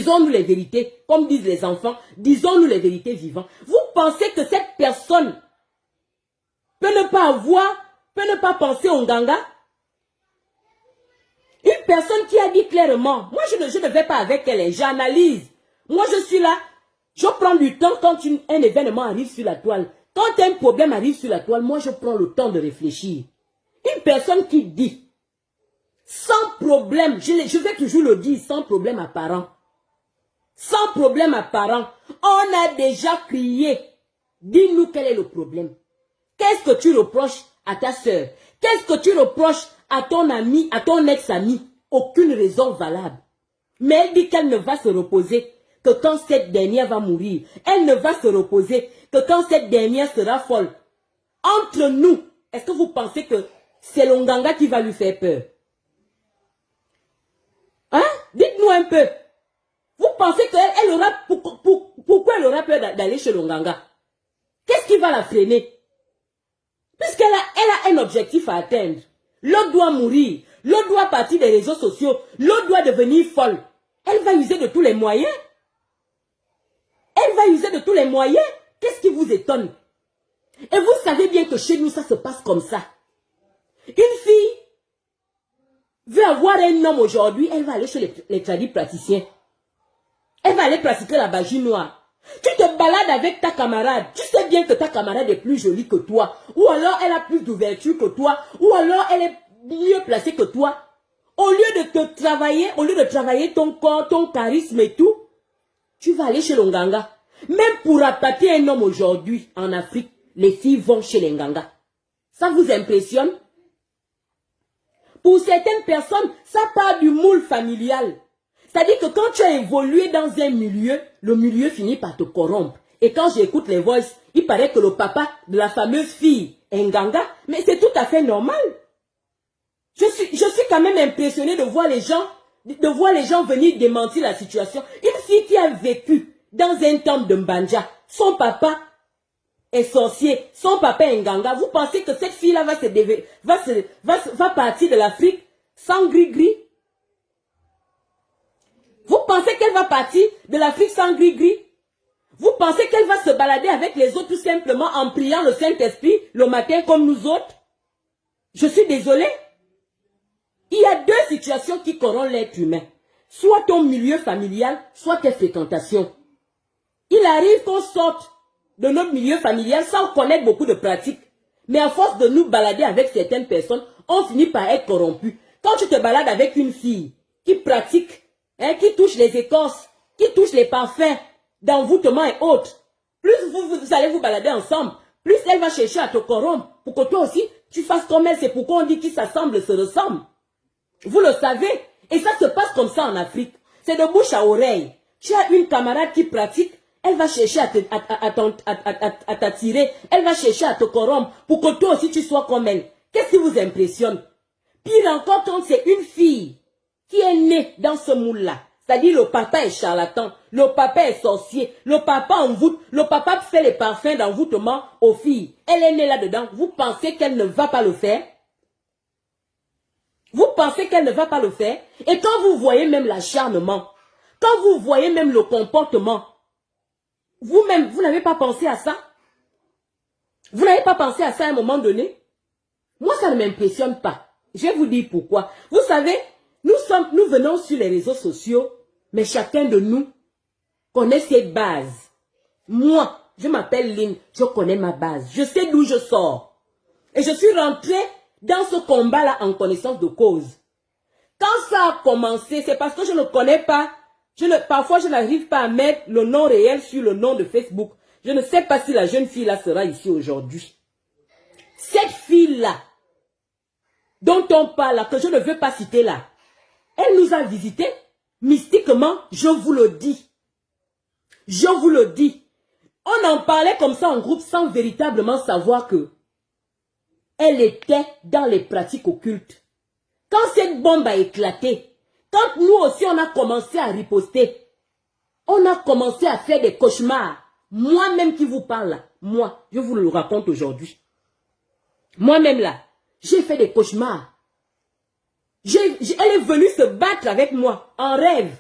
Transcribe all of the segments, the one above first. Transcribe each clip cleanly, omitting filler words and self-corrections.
disons-nous les vérités, comme disent les enfants, disons-nous les vérités vivantes. Vous pensez que cette personne peut ne pas avoir, peut ne pas penser au Nganga? Une personne qui a dit clairement, moi je ne vais pas avec elle, j'analyse. Moi je suis là, je prends du temps quand un événement arrive sur la toile. Quand un problème arrive sur la toile, moi je prends le temps de réfléchir. Une personne qui dit, sans problème, je vais toujours le dire, sans problème apparent. Sans problème apparent, on a déjà crié. Dis-nous quel est le problème. Qu'est-ce que tu reproches à ta soeur? Qu'est-ce que tu reproches à ton ami, à ton ex-ami? Aucune raison valable. Mais elle dit qu'elle ne va se reposer que quand cette dernière va mourir. Elle ne va se reposer que quand cette dernière sera folle. Entre nous, est-ce que vous pensez que c'est le Nganga qui va lui faire peur? Hein? Dites-nous un peu. Vous pensez qu'elle aura... Pourquoi elle aura peur d'aller chez le Nganga? Qu'est-ce qui va la freiner? Puisqu'elle a un objectif à atteindre. L'autre doit mourir. L'autre doit partir des réseaux sociaux. L'autre doit devenir folle. Elle va user de tous les moyens. Elle va user de tous les moyens. Qu'est-ce qui vous étonne? Et vous savez bien que chez nous, ça se passe comme ça. Une fille veut avoir un homme aujourd'hui, elle va aller chez les tradis praticiens. Elle va aller pratiquer la magie noire. Tu te balades avec ta camarade. Tu sais bien que ta camarade est plus jolie que toi. Ou alors elle a plus d'ouverture que toi. Ou alors elle est mieux placée que toi. Au lieu de te travailler, au lieu de travailler ton corps, ton charisme et tout, tu vas aller chez le Nganga. Même pour appâter un homme aujourd'hui en Afrique, les filles vont chez les Nganga. Ça vous impressionne? Pour certaines personnes, ça part du moule familial. C'est-à-dire que quand tu as évolué dans un milieu, le milieu finit par te corrompre. Et quand j'écoute les voices, il paraît que le papa de la fameuse fille est Nganga, mais c'est tout à fait normal. Je suis quand même impressionné de voir les gens venir démentir la situation. Une fille qui a vécu dans un temple de Mbanja, son papa est sorcier, son papa est Nganga. Vous pensez que cette fille-là va partir de l'Afrique sans gris-gris? Vous pensez qu'elle va partir de l'Afrique sans gris-gris? Vous pensez qu'elle va se balader avec les autres tout simplement en priant le Saint-Esprit le matin comme nous autres? Je suis désolée. Il y a deux situations qui corrompent l'être humain. Soit ton milieu familial, soit tes fréquentations. Il arrive qu'on sorte de notre milieu familial sans connaître beaucoup de pratiques. Mais à force de nous balader avec certaines personnes, on finit par être corrompu. Quand tu te balades avec une fille qui pratique, qui touche les écorces, qui touche les parfums, d'envoûtement et autres, plus vous allez vous balader ensemble, plus elle va chercher à te corrompre pour que toi aussi, tu fasses comme elle. C'est pourquoi on dit qu'ils s'assemblent, se ressemblent. Vous le savez. Et ça se passe comme ça en Afrique. C'est de bouche à oreille. Tu as une camarade qui pratique, elle va chercher à t'attirer, elle va chercher à te corrompre pour que toi aussi tu sois comme elle. Qu'est-ce qui vous impressionne? Pire encore quand c'est une fille qui est née dans ce moule-là. C'est-à-dire le papa est charlatan, le papa est sorcier, le papa envoûte, le papa fait les parfums d'envoûtement aux filles. Elle est née là-dedans. Vous pensez qu'elle ne va pas le faire? Vous pensez qu'elle ne va pas le faire? Et quand vous voyez même l'acharnement, quand vous voyez même le comportement, vous-même, vous n'avez pas pensé à ça? Vous n'avez pas pensé à ça à un moment donné? Moi, ça ne m'impressionne pas. Je vais vous dire pourquoi. Vous savez, nous venons sur les réseaux sociaux, mais chacun de nous connaît ses bases. Moi, je m'appelle Lynn, je connais ma base. Je sais d'où je sors. Et je suis rentrée dans ce combat-là en connaissance de cause. Quand ça a commencé, c'est parce que je ne connais pas. Parfois, je n'arrive pas à mettre le nom réel sur le nom de Facebook. Je ne sais pas si la jeune fille-là sera ici aujourd'hui. Cette fille-là, dont on parle, là, que je ne veux pas citer là, elle nous a visités mystiquement, je vous le dis. Je vous le dis. On en parlait comme ça en groupe sans véritablement savoir que elle était dans les pratiques occultes. Quand cette bombe a éclaté, quand nous aussi on a commencé à riposter, on a commencé à faire des cauchemars. Moi-même qui vous parle là, moi, je vous le raconte aujourd'hui. Moi-même là, j'ai fait des cauchemars. Elle est venue se battre avec moi en rêve.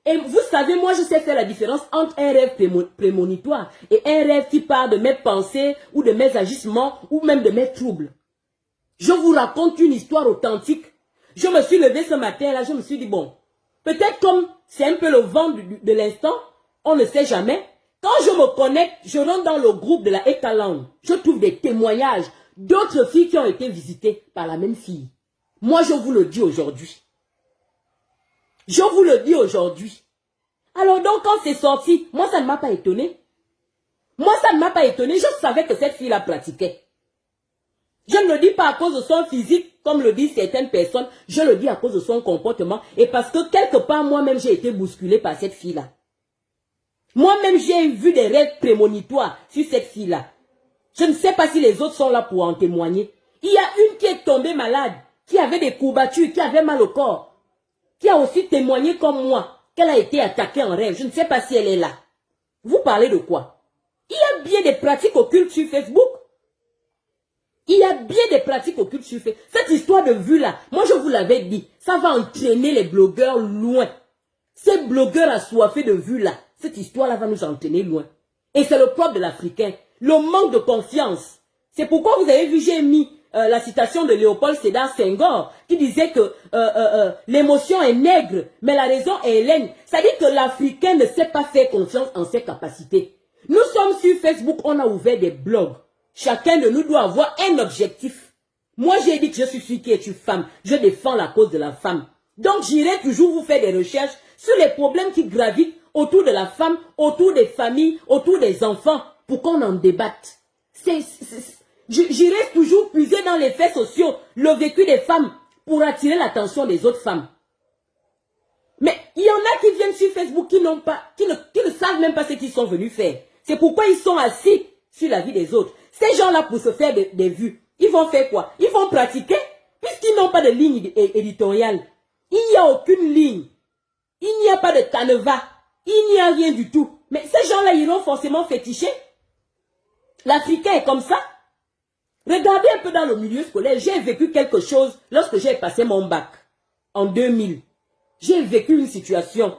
Et vous savez, moi, je sais faire la différence entre un rêve prémonitoire et un rêve qui part de mes pensées ou de mes agissements ou même de mes troubles. Je vous raconte une histoire authentique. Je me suis levé ce matin-là, je me suis dit, bon, peut-être comme c'est un peu le vent de l'instant, on ne sait jamais. Quand je me connecte, je rentre dans le groupe de la Ekaland. Je trouve des témoignages d'autres filles qui ont été visitées par la même fille. Moi, je vous le dis aujourd'hui. Je vous le dis aujourd'hui. Alors donc, quand c'est sorti, moi, ça ne m'a pas étonné. Moi, ça ne m'a pas étonné. Je savais que cette fille-là pratiquait. Je ne le dis pas à cause de son physique, comme le disent certaines personnes. Je le dis à cause de son comportement. Et parce que quelque part, moi-même, j'ai été bousculé par cette fille-là. Moi-même, j'ai vu des rêves prémonitoires sur cette fille-là. Je ne sais pas si les autres sont là pour en témoigner. Il y a une qui est tombée malade, qui avait des courbatures, qui avait mal au corps, qui a aussi témoigné comme moi, qu'elle a été attaquée en rêve. Je ne sais pas si elle est là. Vous parlez de quoi? Il y a bien des pratiques occultes sur Facebook. Il y a bien des pratiques occultes sur Facebook. Cette histoire de vue-là, moi je vous l'avais dit, ça va entraîner les blogueurs loin. Ces blogueurs assoiffés de vue-là, cette histoire-là va nous entraîner loin. Et c'est le propre de l'Africain. Le manque de confiance. C'est pourquoi vous avez vu, j'ai mis la citation de Léopold Sédar Senghor qui disait que l'émotion est nègre, mais la raison est hélène. C'est-à-dire que l'Africain ne sait pas faire confiance en ses capacités. Nous sommes sur Facebook, on a ouvert des blogs. Chacun de nous doit avoir un objectif. Moi, j'ai dit que je suis celui qui est une femme. Je défends la cause de la femme. Donc, j'irai toujours vous faire des recherches sur les problèmes qui gravitent autour de la femme, autour des familles, autour des enfants, pour qu'on en débatte. J'irai toujours puiser dans les faits sociaux, le vécu des femmes, pour attirer l'attention des autres femmes. Mais il y en a qui viennent sur Facebook qui ne savent même pas ce qu'ils sont venus faire. C'est pourquoi ils sont assis sur la vie des autres. Ces gens-là, pour se faire des vues, ils vont faire quoi? Ils vont pratiquer, puisqu'ils n'ont pas de ligne éditoriale. Il n'y a aucune ligne. Il n'y a pas de canevas. Il n'y a rien du tout. Mais ces gens-là iront forcément féticher. L'Africain est comme ça. Regardez un peu dans le milieu scolaire. J'ai vécu quelque chose lorsque j'ai passé mon bac en 2000. J'ai vécu une situation.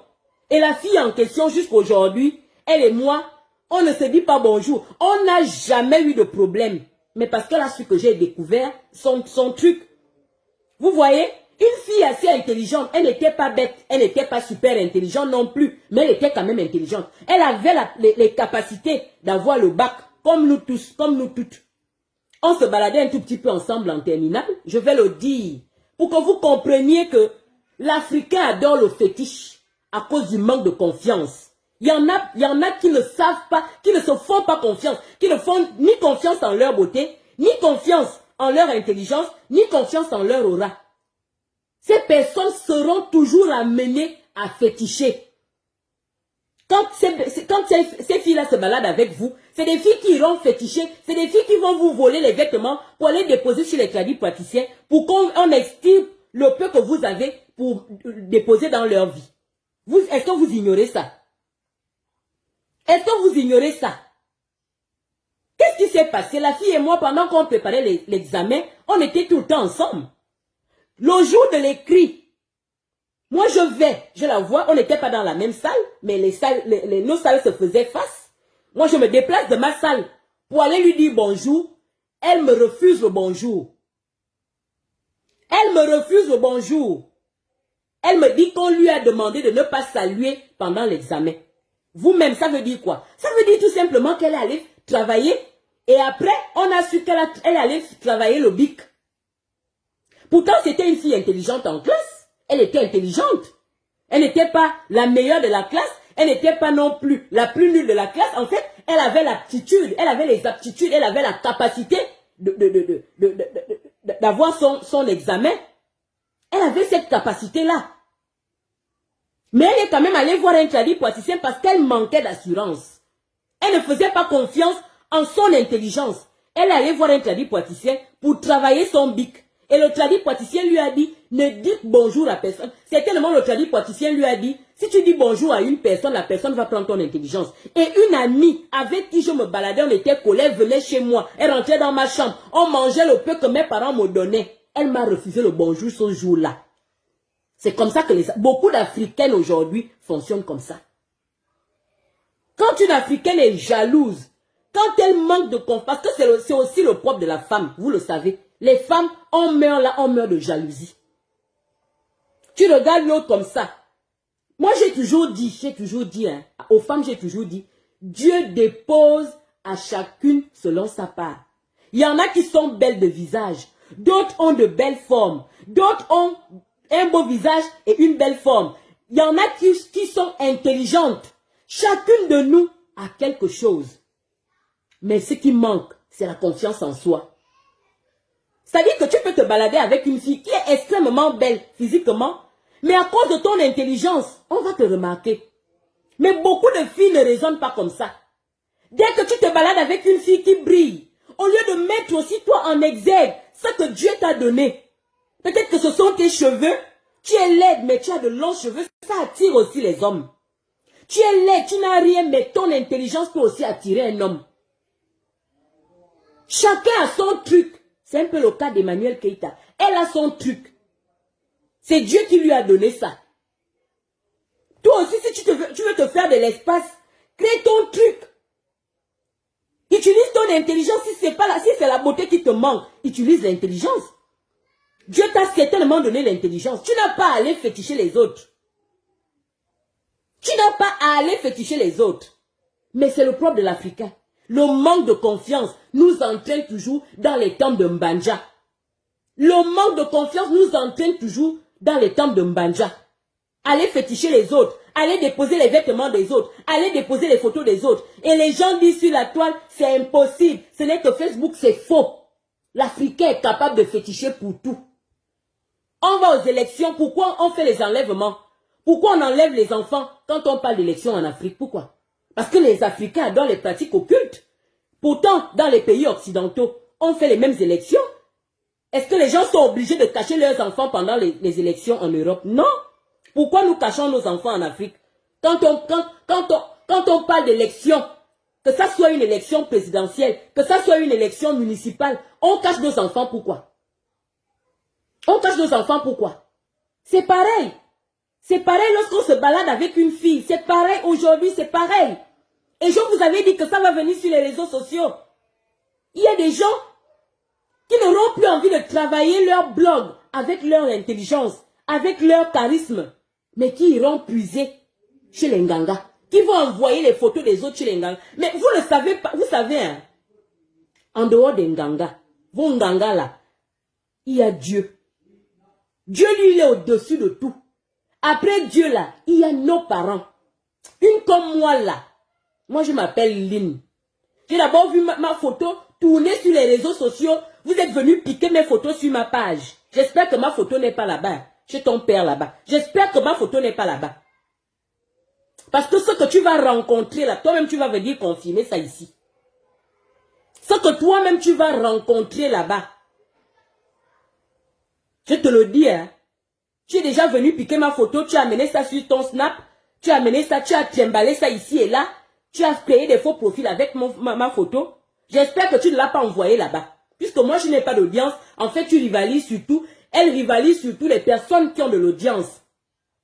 Et la fille en question, jusqu'à aujourd'hui, elle et moi, on ne se dit pas bonjour. On n'a jamais eu de problème. Mais parce qu'elle a su que j'ai découvert son truc. Vous voyez, une fille assez intelligente, elle n'était pas bête, elle n'était pas super intelligente non plus, mais elle était quand même intelligente. Elle avait les capacités d'avoir le bac, comme nous tous, comme nous toutes. On se baladait un tout petit peu ensemble en terminale, je vais le dire, pour que vous compreniez que l'Africain adore le fétiche à cause du manque de confiance. Il y en a qui ne savent pas, qui ne se font pas confiance, qui ne font ni confiance en leur beauté, ni confiance en leur intelligence, ni confiance en leur aura. Ces personnes seront toujours amenées à féticher. Quand ces filles-là se baladent avec vous, c'est des filles qui iront féticher, c'est des filles qui vont vous voler les vêtements pour aller déposer sur les tradis praticiens pour qu'on extirpe le peu que vous avez pour déposer dans leur vie. Est-ce que vous ignorez ça? Est-ce que vous ignorez ça? Qu'est-ce qui s'est passé? La fille et moi, pendant qu'on préparait l'examen, on était tout le temps ensemble. Le jour de l'écrit, moi je la vois, on n'était pas dans la même salle, mais nos salles se faisaient face. Moi je me déplace de ma salle pour aller lui dire bonjour. Elle me refuse le bonjour. Elle me refuse le bonjour. Elle me dit qu'on lui a demandé de ne pas saluer pendant l'examen. Vous-même, ça veut dire quoi? Ça veut dire tout simplement qu'elle est allée travailler et après, on a su qu'elle est allée travailler le bic. Pourtant, c'était une fille intelligente en classe. Elle était intelligente. Elle n'était pas la meilleure de la classe. Elle n'était pas non plus la plus nulle de la classe. En fait, elle avait l'aptitude, elle avait les aptitudes, elle avait la capacité d'avoir son examen. Elle avait cette capacité-là. Mais elle est quand même allée voir un tradit praticien parce qu'elle manquait d'assurance. Elle ne faisait pas confiance en son intelligence. Elle est allée voir un tradit praticien pour travailler son bic. Et le tradit praticien lui a dit, ne dites bonjour à personne. Certainement, le tradit praticien lui a dit, si tu dis bonjour à une personne, la personne va prendre ton intelligence. Et une amie avec qui je me baladais, on était collés, venait chez moi. Elle rentrait dans ma chambre. On mangeait le peu que mes parents me donnaient. Elle m'a refusé le bonjour ce jour-là. C'est comme ça que beaucoup d'Africaines aujourd'hui fonctionnent comme ça. Quand une Africaine est jalouse, quand elle manque de confiance, parce que c'est aussi le propre de la femme, vous le savez. Les femmes, on meurt là, on meurt de jalousie. Tu regardes l'autre comme ça. Moi, j'ai toujours dit, hein, aux femmes, j'ai toujours dit, Dieu dépose à chacune selon sa part. Il y en a qui sont belles de visage, d'autres ont de belles formes, d'autres ont un beau visage et une belle forme. Il y en a qui sont intelligentes. Chacune de nous a quelque chose. Mais ce qui manque, c'est la confiance en soi. C'est-à-dire que tu peux te balader avec une fille qui est extrêmement belle physiquement, mais à cause de ton intelligence, on va te remarquer. Mais beaucoup de filles ne raisonnent pas comme ça. Dès que tu te balades avec une fille qui brille, au lieu de mettre aussi toi en exergue ce que Dieu t'a donné, peut-être que ce sont tes cheveux, tu es laide mais tu as de longs cheveux, ça attire aussi les hommes. Tu es laide, tu n'as rien, mais ton intelligence peut aussi attirer un homme. Chacun a son truc. C'est un peu le cas d'Emmanuel Keïta. Elle a son truc. C'est Dieu qui lui a donné ça. Toi aussi, si tu veux te faire de l'espace, crée ton truc. Utilise ton intelligence. Si c'est la beauté qui te manque, utilise l'intelligence. Dieu t'a certainement donné l'intelligence. Tu n'as pas à aller féticher les autres. Tu n'as pas à aller féticher les autres. Mais c'est le propre de l'Africain. Le manque de confiance nous entraîne toujours dans les temples de Mbanja. Le manque de confiance nous entraîne toujours dans les temples de Mbanja. Allez féticher les autres, allez déposer les vêtements des autres, allez déposer les photos des autres. Et les gens disent sur la toile, c'est impossible. Ce n'est que Facebook, c'est faux. L'Africain est capable de féticher pour tout. On va aux élections, pourquoi on fait les enlèvements? Pourquoi on enlève les enfants quand on parle d'élections en Afrique? Pourquoi? Parce que les Africains adorent les pratiques occultes. Pourtant, dans les pays occidentaux, on fait les mêmes élections. Est-ce que les gens sont obligés de cacher leurs enfants pendant les élections en Europe? Non. Pourquoi nous cachons nos enfants en Afrique? Quand on parle d'élection, que ça soit une élection présidentielle, que ça soit une élection municipale, on cache nos enfants pourquoi? On cache nos enfants pourquoi? C'est pareil. C'est pareil lorsqu'on se balade avec une fille. C'est pareil aujourd'hui, c'est pareil. Et je vous avais dit que ça va venir sur les réseaux sociaux. Il y a des gens qui n'auront plus envie de travailler leur blog avec leur intelligence, avec leur charisme, mais qui iront puiser chez les Nganga, qui vont envoyer les photos des autres chez les Nganga. Mais vous ne savez pas, vous savez, hein, en dehors des Nganga, vos Nganga là, il y a Dieu. Dieu, lui, il est au-dessus de tout. Après Dieu là, il y a nos parents. Une comme moi là, moi je m'appelle Lynn. J'ai d'abord vu ma photo tourner sur les réseaux sociaux. Vous êtes venu piquer mes photos sur ma page. J'espère que ma photo n'est pas là-bas. Chez ton père là-bas. J'espère que ma photo n'est pas là-bas. Parce que ce que tu vas rencontrer là, toi-même tu vas venir confirmer ça ici. Ce que toi-même tu vas rencontrer là-bas. Je te le dis, hein. Tu es déjà venu piquer ma photo, tu as amené ça sur ton Snap, tu as amené ça, tu as trimballé ça ici et là, tu as créé des faux profils avec ma photo. J'espère que tu ne l'as pas envoyé là-bas. Puisque moi, je n'ai pas d'audience. En fait, tu rivalises surtout. Elle rivalise surtout les personnes qui ont de l'audience.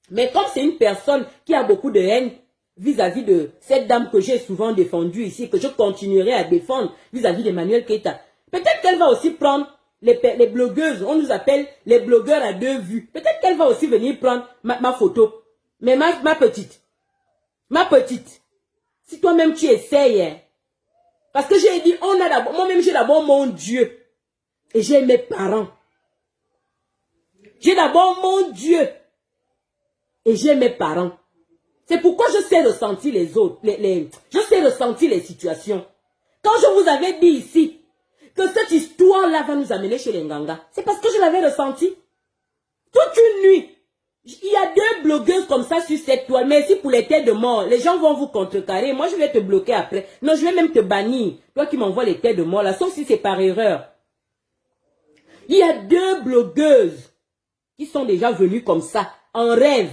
Mais comme c'est une personne qui a beaucoup de haine vis-à-vis de cette dame que j'ai souvent défendue ici, que je continuerai à défendre vis-à-vis d'Emmanuel Keïta, peut-être qu'elle va aussi prendre les blogueuses. On nous appelle les blogueurs à 2 vues. Peut-être qu'elle va aussi venir prendre ma photo. Mais ma petite, si toi-même tu essayes, hein, parce que j'ai dit, moi-même j'ai d'abord mon Dieu. Et j'ai mes parents. J'ai d'abord mon Dieu. Et j'ai mes parents. C'est pourquoi je sais ressentir les autres. Je sais ressentir les situations. Quand je vous avais dit ici, que cette histoire-là va nous amener chez les Nganga, c'est parce que je l'avais ressenti. Toute une nuit. Il y a 2 blogueuses comme ça sur cette toile. Merci pour les têtes de mort. Les gens vont vous contrecarrer. Moi, je vais te bloquer après. Non, je vais même te bannir. Toi qui m'envoies les têtes de mort là. Sauf si c'est par erreur. Il y a 2 blogueuses qui sont déjà venues comme ça, en rêve.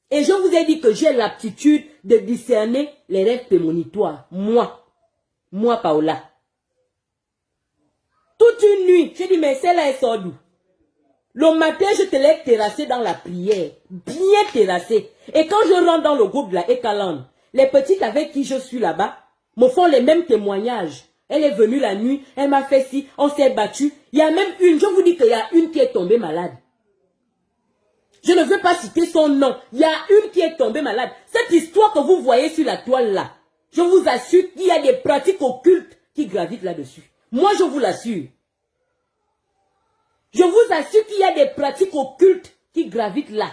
Et je vous ai dit que j'ai l'aptitude de discerner les rêves prémonitoires. Moi, Paola. Toute une nuit, j'ai dit, mais celle-là, elle sort d'où? Le matin, je te l'ai terrassé dans la prière. Bien terrassé. Et quand je rentre dans le groupe de la Ekaland, les petites avec qui je suis là-bas me font les mêmes témoignages. Elle est venue la nuit, elle m'a fait ci, on s'est battu. Il y a même une, je vous dis qu'il y a une qui est tombée malade. Je ne veux pas citer son nom. Il y a une qui est tombée malade. Cette histoire que vous voyez sur la toile là, je vous assure qu'il y a des pratiques occultes qui gravitent là-dessus. Moi, je vous l'assure. Je vous assure qu'il y a des pratiques occultes qui gravitent là.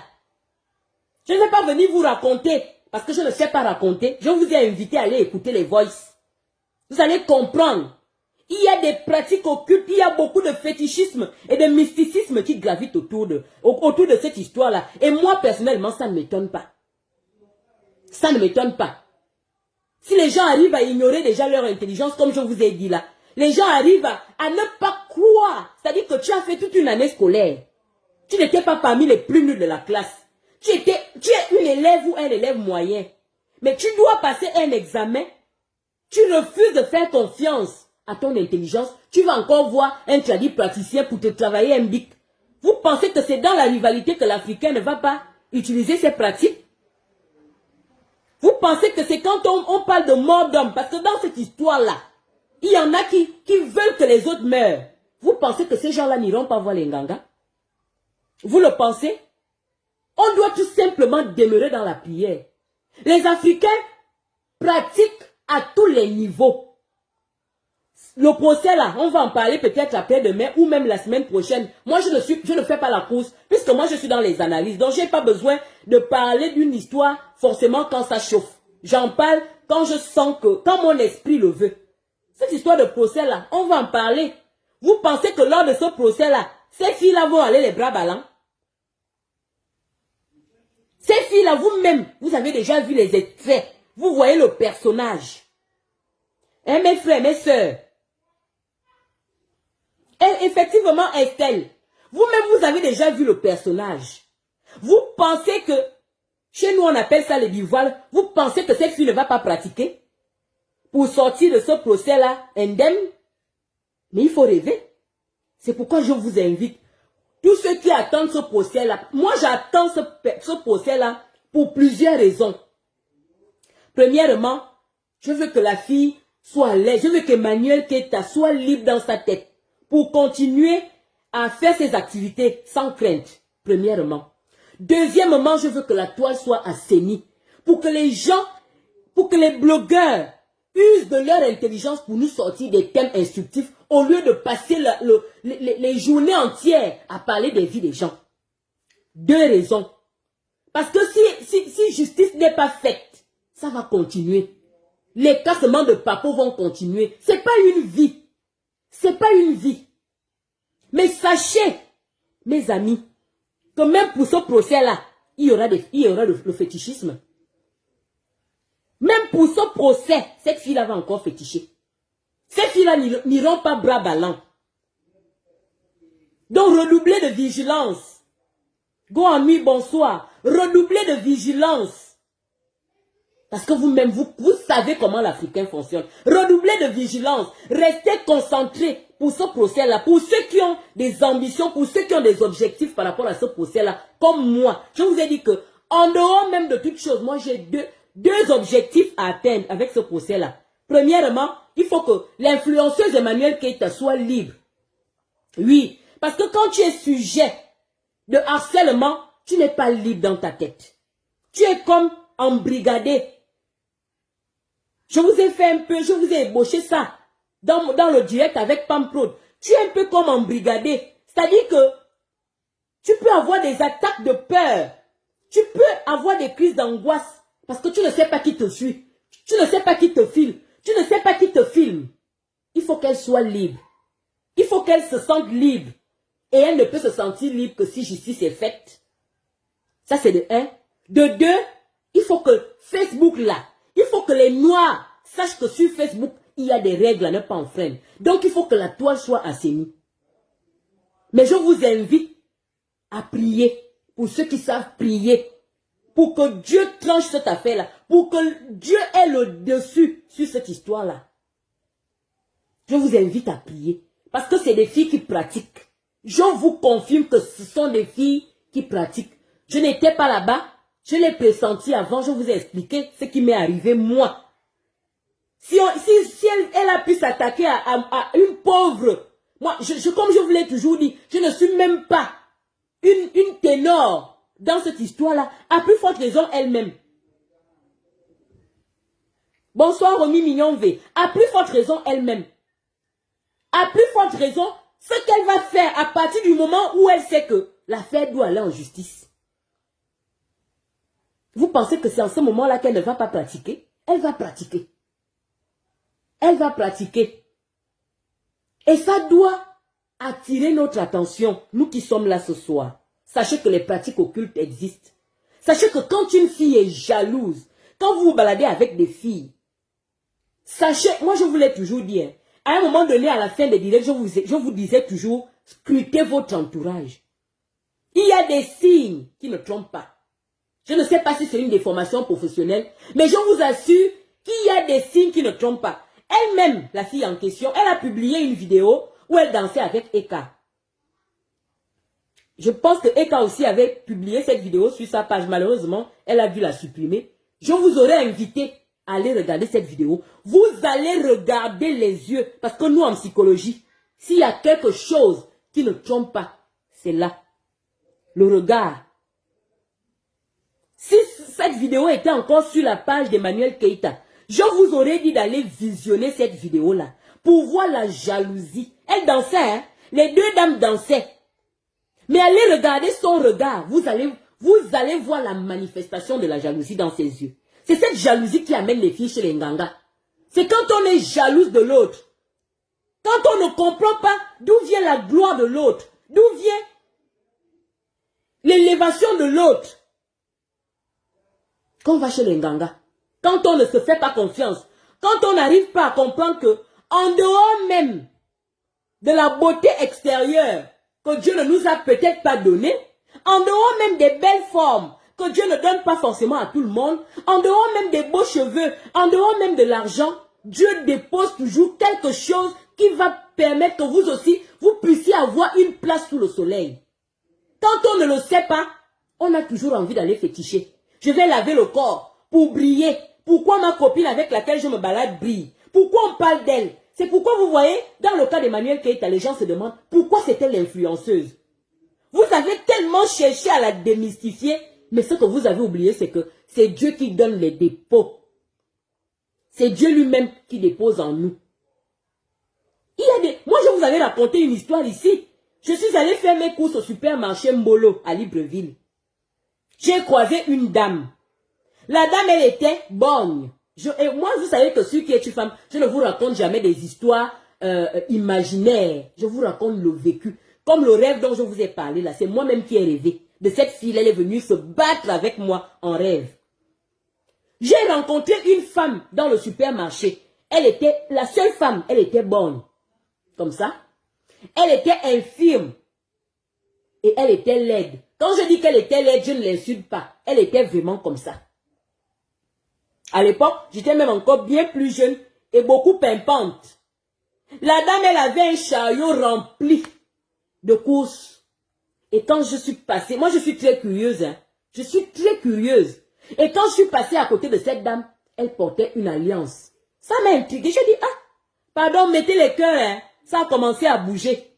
Je ne vais pas venir vous raconter, parce que je ne sais pas raconter. Je vous ai invité à aller écouter les voices. Vous allez comprendre. Il y a des pratiques occultes, il y a beaucoup de fétichisme et de mysticisme qui gravitent autour de cette histoire-là. Et moi, personnellement, ça ne m'étonne pas. Ça ne m'étonne pas. Si les gens arrivent à ignorer déjà leur intelligence, comme je vous ai dit là, les gens arrivent à ne pas croire. C'est-à-dire que tu as fait toute une année scolaire. Tu n'étais pas parmi les plus nuls de la classe. Tu es une élève ou un élève moyen. Mais tu dois passer un examen. Tu refuses de faire confiance à ton intelligence. Tu vas encore voir un tradit praticien pour te travailler un bic. Vous pensez que c'est dans la rivalité que l'Africain ne va pas utiliser ses pratiques? Vous pensez que c'est quand on parle de mort d'homme, parce que dans cette histoire-là, il y en a qui veulent que les autres meurent. Vous pensez que ces gens-là n'iront pas voir les Nganga? Vous le pensez? On doit tout simplement demeurer dans la prière. Les Africains pratiquent à tous les niveaux. Le procès là, on va en parler peut-être après-demain ou même la semaine prochaine. Moi, je ne fais pas la course, puisque moi, je suis dans les analyses. Donc, je n'ai pas besoin de parler d'une histoire forcément quand ça chauffe. J'en parle quand je sens que, quand mon esprit le veut. Cette histoire de procès là, on va en parler. Vous pensez que lors de ce procès là, ces filles-là vont aller les bras ballants? Ces filles-là, vous-même, vous avez déjà vu les extraits. Vous voyez le personnage. Hein, mes frères, mes sœurs. Et effectivement, Estelle, vous-même, vous avez déjà vu le personnage. Vous pensez que, chez nous, on appelle ça les bivoines, vous pensez que cette fille ne va pas pratiquer pour sortir de ce procès-là indemne? Mais il faut rêver. C'est pourquoi je vous invite. Tous ceux qui attendent ce procès-là, moi j'attends ce procès-là pour plusieurs raisons. Premièrement, je veux que la fille soit à l'aise. Je veux qu'Emmanuel Keita soit libre dans sa tête pour continuer à faire ses activités sans crainte. Premièrement. Deuxièmement, je veux que la toile soit assainie pour que les gens, pour que les blogueurs usent de leur intelligence pour nous sortir des thèmes instructifs au lieu de passer les journées entières à parler des vies des gens. Deux raisons. Parce que si justice n'est pas faite, ça va continuer. Les cassements de papeaux vont continuer. C'est pas une vie. C'est pas une vie. Mais sachez, mes amis, que même pour ce procès-là, il y aura le fétichisme. Même pour ce procès, cette fille-là va encore féticher. Ces filles-là n'iront pas bras ballants. Donc, redoublez de vigilance. Go en nuit, bonsoir. Redoublez de vigilance. Parce que vous-même, vous savez comment l'Africain fonctionne. Redoublez de vigilance. Restez concentrés pour ce procès-là. Pour ceux qui ont des ambitions, pour ceux qui ont des objectifs par rapport à ce procès-là, comme moi. Je vous ai dit que, en dehors même de toute chose, moi, j'ai deux objectifs à atteindre avec ce procès-là. Premièrement, il faut que l'influenceuse Emmanuel Keita soit libre. Oui, parce que quand tu es sujet de harcèlement, tu n'es pas libre dans ta tête. Tu es comme embrigadé. Je vous ai fait un peu, je vous ai ébauché ça dans le direct avec Pam Prod. Tu es un peu comme embrigadé. C'est-à-dire que tu peux avoir des attaques de peur. Tu peux avoir des crises d'angoisse parce que tu ne sais pas qui te suit. Tu ne sais pas qui te file. Tu ne sais pas qui te filme. Il faut qu'elle soit libre. Il faut qu'elle se sente libre. Et elle ne peut se sentir libre que si justice est faite. Ça, c'est de un. De deux, il faut que Facebook, là, il faut que les Noirs sachent que sur Facebook, il y a des règles à ne pas enfreindre. Donc, il faut que la toile soit assainie. Mais je vous invite à prier pour ceux qui savent prier. Pour que Dieu tranche cette affaire-là. Pour que Dieu ait le dessus sur cette histoire-là. Je vous invite à prier. Parce que c'est des filles qui pratiquent. Je vous confirme que ce sont des filles qui pratiquent. Je n'étais pas là-bas. Je l'ai pressenti avant. Je vous ai expliqué ce qui m'est arrivé moi. Si elle a pu s'attaquer à une pauvre, moi, comme je vous l'ai toujours dit, je ne suis même pas une ténor dans cette histoire-là. À plus forte raison elle-même. Bonsoir Romy Mignon V. À plus forte raison elle-même. À plus forte raison, ce qu'elle va faire à partir du moment où elle sait que l'affaire doit aller en justice. Vous pensez que c'est en ce moment-là qu'elle ne va pas pratiquer? Elle va pratiquer. Elle va pratiquer. Et ça doit attirer notre attention, nous qui sommes là ce soir. Sachez que les pratiques occultes existent. Sachez que quand une fille est jalouse, quand vous vous baladez avec des filles, sachez, moi je vous l'ai toujours dit, hein, à un moment donné, à la fin des directs, je vous disais toujours, scrutez votre entourage. Il y a des signes qui ne trompent pas. Je ne sais pas si c'est une déformation professionnelle, mais je vous assure qu'il y a des signes qui ne trompent pas. Elle-même, la fille en question, elle a publié une vidéo où elle dansait avec Eka. Je pense que Eka aussi avait publié cette vidéo sur sa page. Malheureusement, elle a dû la supprimer. Je vous aurais invité à aller regarder cette vidéo. Vous allez regarder les yeux. Parce que nous, en psychologie, s'il y a quelque chose qui ne trompe pas, c'est là. Le regard. Si cette vidéo était encore sur la page d'Emmanuel Keïta, je vous aurais dit d'aller visionner cette vidéo-là pour voir la jalousie. Elle dansait, hein? Les deux dames dansaient. Mais allez regarder son regard. Vous allez voir la manifestation de la jalousie dans ses yeux. C'est cette jalousie qui amène les filles chez les Nganga. C'est quand on est jalouse de l'autre. Quand on ne comprend pas d'où vient la gloire de l'autre. D'où vient l'élévation de l'autre. Quand on va chez les Nganga. Quand on ne se fait pas confiance, quand on n'arrive pas à comprendre que, en dehors même de la beauté extérieure que Dieu ne nous a peut-être pas donnée, en dehors même des belles formes que Dieu ne donne pas forcément à tout le monde, en dehors même des beaux cheveux, en dehors même de l'argent, Dieu dépose toujours quelque chose qui va permettre que vous aussi, vous puissiez avoir une place sous le soleil. Quand on ne le sait pas, on a toujours envie d'aller féticher. Je vais laver le corps pour briller. Pourquoi ma copine avec laquelle je me balade brille? Pourquoi on parle d'elle? C'est pourquoi vous voyez, dans le cas d'Emmanuel Keïta, les gens se demandent pourquoi c'est elle l'influenceuse. Vous avez tellement cherché à la démystifier, mais ce que vous avez oublié, c'est que c'est Dieu qui donne les dépôts. C'est Dieu lui-même qui dépose en nous. Moi, je vous avais raconté une histoire ici. Je suis allée faire mes courses au supermarché Mbolo à Libreville. J'ai croisé une dame. La dame, elle était borgne. Et moi, vous savez que celui qui est une femme, je ne vous raconte jamais des histoires imaginaires. Je vous raconte le vécu. Comme le rêve dont je vous ai parlé là, c'est moi-même qui ai rêvé. De cette fille, elle est venue se battre avec moi en rêve. J'ai rencontré une femme dans le supermarché. Elle était la seule femme, elle était borgne. Comme ça. Elle était infirme. Et elle était laide. Quand je dis qu'elle était laide, je ne l'insulte pas. Elle était vraiment comme ça. À l'époque, j'étais même encore bien plus jeune et beaucoup pimpante. La dame, elle avait un chariot rempli de courses. Et quand je suis passée, moi je suis très curieuse. Hein. Je suis très curieuse. Et quand je suis passée à côté de cette dame, elle portait une alliance. Ça m'a intriguée. Je dis, ah, pardon, mettez les cœurs. Hein. Ça a commencé à bouger.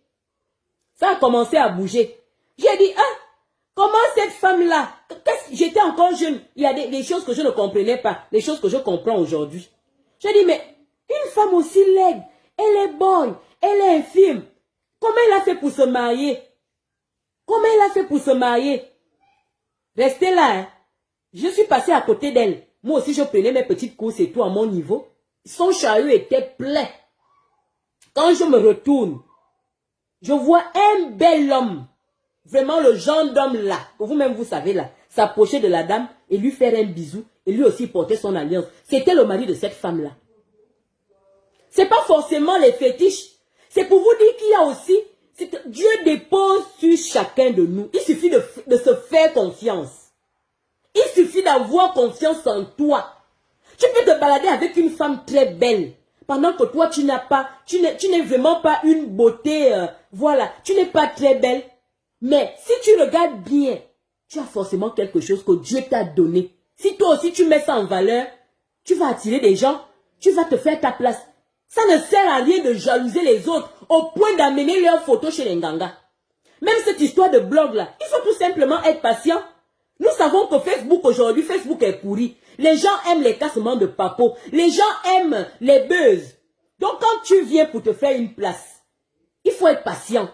Ça a commencé à bouger. J'ai dit, ah, comment cette femme-là, j'étais encore jeune, il y a des choses que je ne comprenais pas, des choses que je comprends aujourd'hui. J'ai dit, mais une femme aussi laide, elle est bonne, elle est infirme. Comment elle a fait pour se marier? Comment elle a fait pour se marier? Restez là, hein. Je suis passée à côté d'elle. Moi aussi, je prenais mes petites courses et tout à mon niveau. Son chariot était plein. Quand je me retourne, je vois un bel homme. Vraiment le genre d'homme là, que vous-même vous savez là, s'approcher de la dame et lui faire un bisou et lui aussi porter son alliance. C'était le mari de cette femme là. C'est pas forcément les fétiches. C'est pour vous dire qu'il y a aussi, Dieu dépose sur chacun de nous. Il suffit de se faire confiance. Il suffit d'avoir confiance en toi. Tu peux te balader avec une femme très belle. Pendant que toi, tu n'es vraiment pas une beauté, voilà, tu n'es pas très belle. Mais si tu regardes bien, tu as forcément quelque chose que Dieu t'a donné. Si toi aussi tu mets ça en valeur, tu vas attirer des gens, tu vas te faire ta place. Ça ne sert à rien de jalouser les autres au point d'amener leurs photos chez les Nganga. Même cette histoire de blog là, il faut tout simplement être patient. Nous savons que Facebook aujourd'hui, Facebook est pourri. Les gens aiment les cassements de papo. Les gens aiment les buzz. Donc quand tu viens pour te faire une place, il faut être patient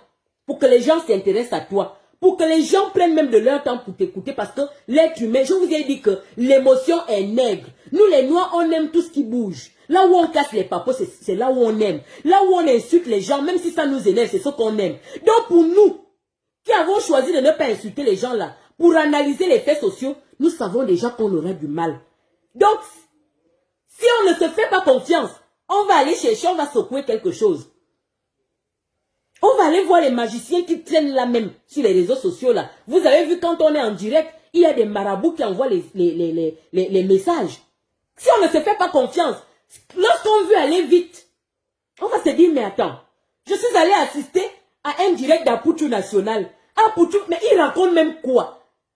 pour que les gens s'intéressent à toi. Pour que les gens prennent même de leur temps pour t'écouter. Parce que l'être humain, je vous ai dit que l'émotion est nègre. Nous les noirs, on aime tout ce qui bouge. Là où on casse les papos, c'est là où on aime. Là où on insulte les gens, même si ça nous énerve, c'est ce qu'on aime. Donc pour nous, qui avons choisi de ne pas insulter les gens là, pour analyser les faits sociaux, nous savons déjà qu'on aura du mal. Donc, si on ne se fait pas confiance, on va aller chercher, on va secouer quelque chose. On va aller voir les magiciens qui traînent là même sur les réseaux sociaux là. Vous avez vu quand on est en direct, il y a des marabouts qui envoient les messages. Si on ne se fait pas confiance, lorsqu'on veut aller vite, on va se dire, mais attends, je suis allé assister à un direct d'Apoutou National. Apoutou, mais il raconte même quoi?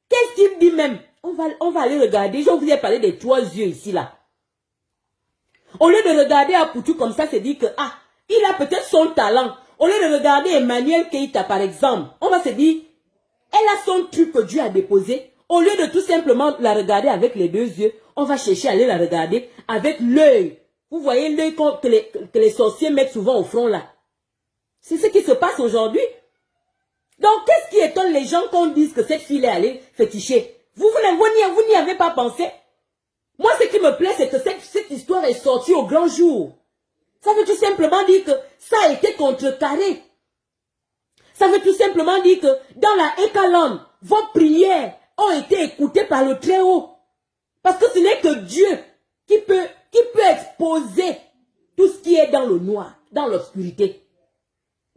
Qu'est-ce qu'il dit même? On va aller regarder. Je vous ai parlé des 3 yeux ici là. Au lieu de regarder Apoutou comme ça, c'est dire que, ah, il a peut-être son talent. Au lieu de regarder Emmanuel Keïta par exemple, on va se dire, elle a son truc que Dieu a déposé. Au lieu de tout simplement la regarder avec les 2 yeux, on va chercher à aller la regarder avec l'œil. Vous voyez l'œil que les sorciers mettent souvent au front là. C'est ce qui se passe aujourd'hui. Donc, qu'est-ce qui étonne les gens qu'on dise que cette fille est allée féticher? Vous n'y avez pas pensé. Moi, ce qui me plaît, c'est que cette histoire est sortie au grand jour. Ça veut tout simplement dire que ça a été contrecarré. Ça veut tout simplement dire que dans la Hécalone, vos prières ont été écoutées par le Très-Haut. Parce que ce n'est que Dieu qui peut exposer tout ce qui est dans le noir, dans l'obscurité.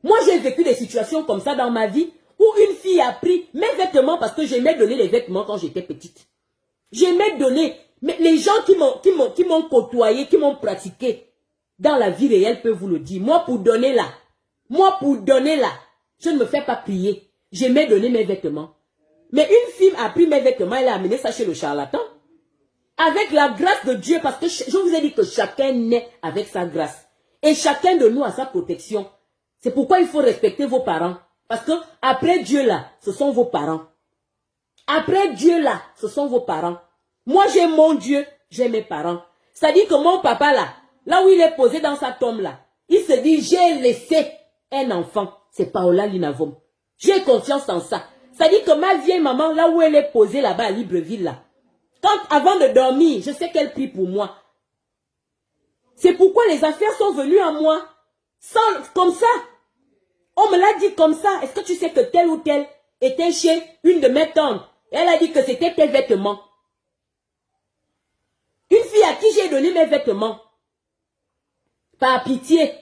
Moi, j'ai vécu des situations comme ça dans ma vie où une fille a pris mes vêtements parce que j'aimais donner les vêtements quand j'étais petite. J'aimais donner. Mais les gens qui m'ont côtoyé, qui m'ont pratiqué dans la vie réelle peuvent vous le dire. Moi, pour donner là, je ne me fais pas prier. J'aimais donner mes vêtements. Mais une fille a pris mes vêtements, elle a amené ça chez le charlatan. Avec la grâce de Dieu, parce que je vous ai dit que chacun naît avec sa grâce. Et chacun de nous a sa protection. C'est pourquoi il faut respecter vos parents. Parce que après Dieu là, ce sont vos parents. Après Dieu là, ce sont vos parents. Moi j'ai mon Dieu, j'ai mes parents. C'est-à-dire que mon papa là où il est posé dans sa tombe là, il se dit j'ai laissé un enfant. C'est Paola Linavom. J'ai confiance en ça. C'est-à-dire que ma vieille maman, là où elle est posée là-bas à Libreville là, avant de dormir, je sais qu'elle prie pour moi. C'est pourquoi les affaires sont venues à moi. Comme ça. On me l'a dit comme ça. Est-ce que tu sais que tel ou tel était chez une de mes tantes? Et elle a dit que c'était tes vêtements. Une fille à qui j'ai donné mes vêtements. Par pitié.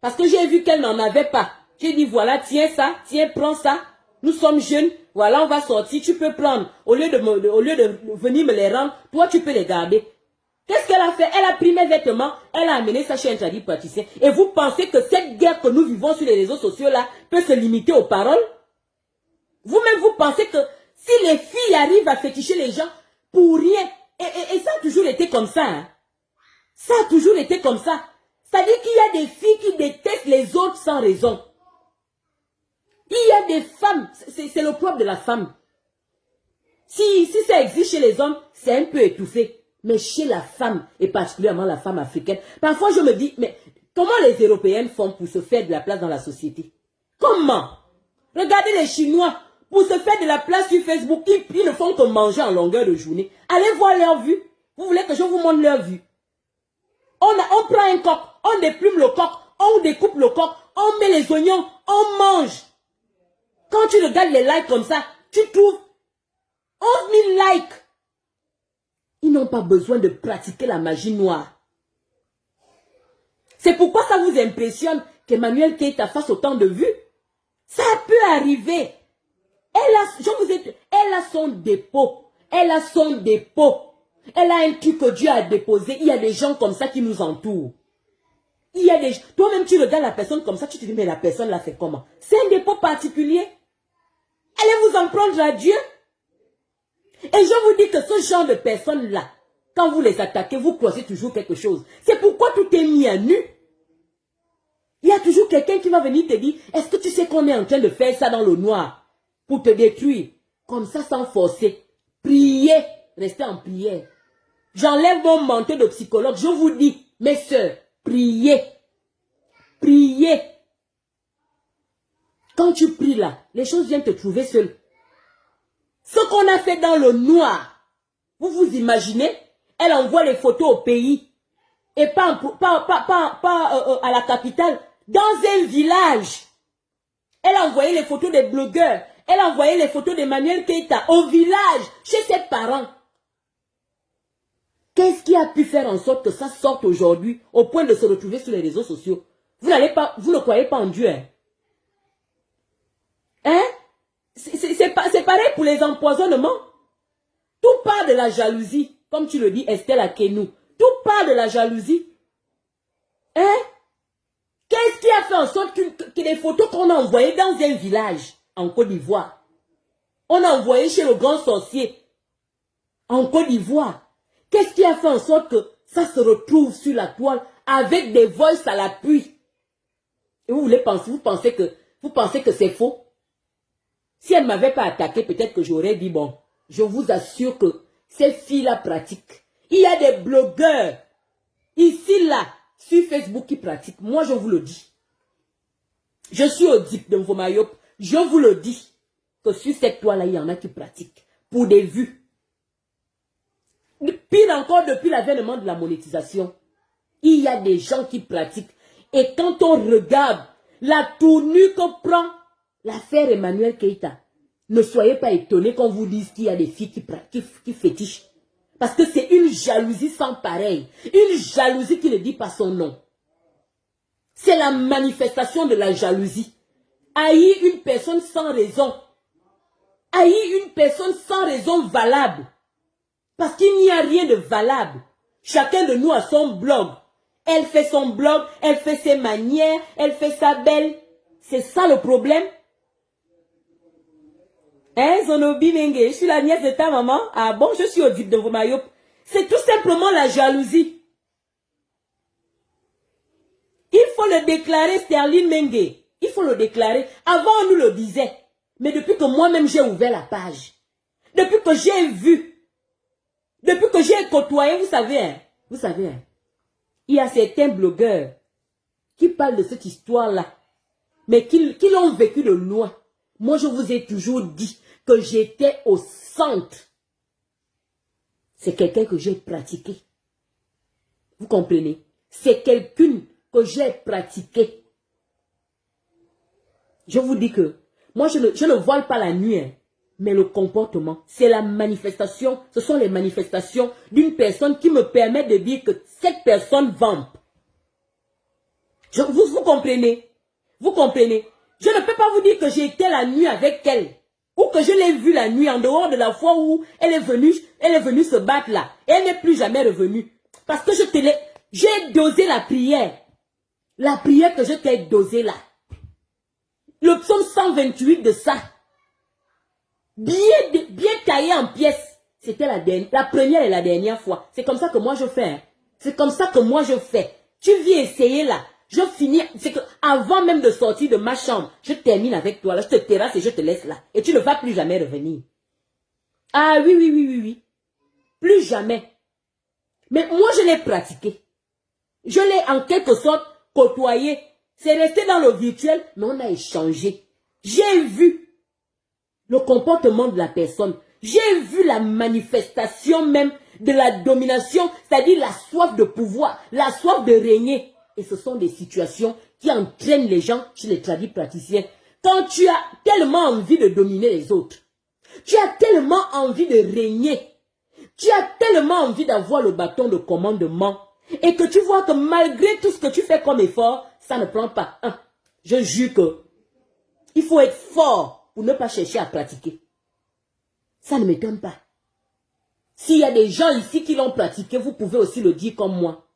Parce que j'ai vu qu'elle n'en avait pas. J'ai dit voilà, tiens ça, tiens, prends ça. Nous sommes jeunes. Voilà, on va sortir. Tu peux prendre. Au lieu de venir me les rendre, toi tu peux les garder. Qu'est-ce qu'elle a fait? Elle a pris mes vêtements, elle a amené ça chez un tradipraticien. Et vous pensez que cette guerre que nous vivons sur les réseaux sociaux là peut se limiter aux paroles? Vous-même, vous pensez que si les filles arrivent à féticher les gens pour rien, et ça a toujours été comme ça. Hein? Ça a toujours été comme ça. C'est-à-dire qu'il y a des filles qui détestent les autres sans raison. Il y a des femmes, c'est le propre de la femme. Si ça existe chez les hommes, c'est un peu étouffé. Mais chez la femme, et particulièrement la femme africaine, parfois je me dis, mais comment les Européennes font pour se faire de la place dans la société? Comment? Regardez les Chinois, pour se faire de la place sur Facebook, ils ne font que manger en longueur de journée. Allez voir leur vue. Vous voulez que je vous montre leur vue? On prend un coq, on déplume le coq, on découpe le coq, on met les oignons, on mange. Quand tu regardes les likes comme ça, tu trouves 11 000 likes. Ils n'ont pas besoin de pratiquer la magie noire. C'est pourquoi ça vous impressionne qu'Emmanuel Keïta fasse autant de vues. Ça peut arriver. Elle a son dépôt. Elle a son dépôt. Elle a un truc que Dieu a déposé. Il y a des gens comme ça qui nous entourent. Il y a des... Toi-même, tu regardes la personne comme ça, tu te dis, mais la personne là, c'est comment? C'est un dépôt particulier. Allez vous en prendre à Dieu. Et je vous dis que ce genre de personnes-là, quand vous les attaquez, vous croisez toujours quelque chose. C'est pourquoi tout est mis à nu. Il y a toujours quelqu'un qui va venir te dire, est-ce que tu sais qu'on est en train de faire ça dans le noir pour te détruire? Comme ça, sans forcer. Priez. Restez en prière. J'enlève mon manteau de psychologue. Je vous dis, mes sœurs, priez. Priez. Quand tu pries là, les choses viennent te trouver seul. Ce qu'on a fait dans le noir, vous vous imaginez? Elle envoie les photos au pays. Et pas à la capitale. Dans un village. Elle a envoyé les photos des blogueurs. Elle a envoyé les photos d'Emmanuel Keïta au village, chez ses parents. Qu'est-ce qui a pu faire en sorte que ça sorte aujourd'hui au point de se retrouver sur les réseaux sociaux? Vous ne croyez pas en Dieu, hein? Hein? C'est pareil pour les empoisonnements. Tout part de la jalousie, comme tu le dis, Estelle Akenou. Tout part de la jalousie. Hein? Qu'est-ce qui a fait en sorte que les photos qu'on a envoyées dans un village en Côte d'Ivoire, on a envoyé chez le grand sorcier en Côte d'Ivoire? Qu'est-ce qui a fait en sorte que ça se retrouve sur la toile avec des voices à l'appui? Et vous pensez que c'est faux? Si elle ne m'avait pas attaqué, peut-être que j'aurais dit, bon, je vous assure que ces filles-là pratiquent. Il y a des blogueurs, ici, là, sur Facebook qui pratiquent. Moi, je vous le dis. Je suis au DIP de Mvomayop. Je vous le dis. Que sur cette toile-là, il y en a qui pratiquent. Pour des vues. Pire encore, depuis l'avènement de la monétisation, il y a des gens qui pratiquent. Et quand on regarde la tournure que prend l'affaire Emmanuel Keïta, ne soyez pas étonnés qu'on vous dise qu'il y a des filles qui fétichent. Parce que c'est une jalousie sans pareil. Une jalousie qui ne dit pas son nom. C'est la manifestation de la jalousie. Haïr une personne sans raison. Haïr une personne sans raison valable. Parce qu'il n'y a rien de valable. Chacun de nous a son blog. Elle fait son blog, elle fait ses manières, elle fait sa belle. C'est ça le problème. Hein, Zonobi Menge, je suis la nièce de ta maman. Ah bon, je suis au DIP de Mvomayop. C'est tout simplement la jalousie. Il faut le déclarer, Sterling Menge. Il faut le déclarer. Avant, on nous le disait. Mais depuis que moi-même j'ai ouvert la page, depuis que j'ai vu, depuis que j'ai côtoyé, vous savez, hein, il y a certains blogueurs qui parlent de cette histoire-là, mais qui l'ont vécu de loin. Moi, je vous ai toujours dit que j'étais au centre. C'est quelqu'un que j'ai pratiqué. Vous comprenez? C'est quelqu'un que j'ai pratiqué. Je vous dis que moi, je ne voile pas la nuit, hein, mais le comportement, c'est la manifestation, ce sont les manifestations d'une personne qui me permet de dire que cette personne vampe. Vous comprenez? Vous comprenez? Je ne peux pas vous dire que j'ai été la nuit avec elle. Ou que je l'ai vue la nuit en dehors de la fois où elle est venue se battre là. Et elle n'est plus jamais revenue. Parce que j'ai dosé la prière. La prière que je t'ai dosée là. Le psaume 128 de ça. Bien taillé en pièces. C'était la première et la dernière fois. C'est comme ça que moi je fais. Hein. C'est comme ça que moi je fais. Tu viens essayer là. Je finis, c'est que avant même de sortir de ma chambre, je termine avec toi, là, je te terrasse et je te laisse là. Et tu ne vas plus jamais revenir. Ah oui. Plus jamais. Mais moi, je l'ai pratiqué. Je l'ai en quelque sorte côtoyé. C'est resté dans le virtuel, mais on a échangé. J'ai vu le comportement de la personne. J'ai vu la manifestation même de la domination, c'est-à-dire la soif de pouvoir, la soif de régner. Et ce sont des situations qui entraînent les gens chez les tradis praticiens. Quand tu as tellement envie de dominer les autres, tu as tellement envie de régner, tu as tellement envie d'avoir le bâton de commandement, et que tu vois que malgré tout ce que tu fais comme effort, ça ne prend pas. Je jure que il faut être fort pour ne pas chercher à pratiquer. Ça ne m'étonne pas. S'il y a des gens ici qui l'ont pratiqué, vous pouvez aussi le dire comme moi.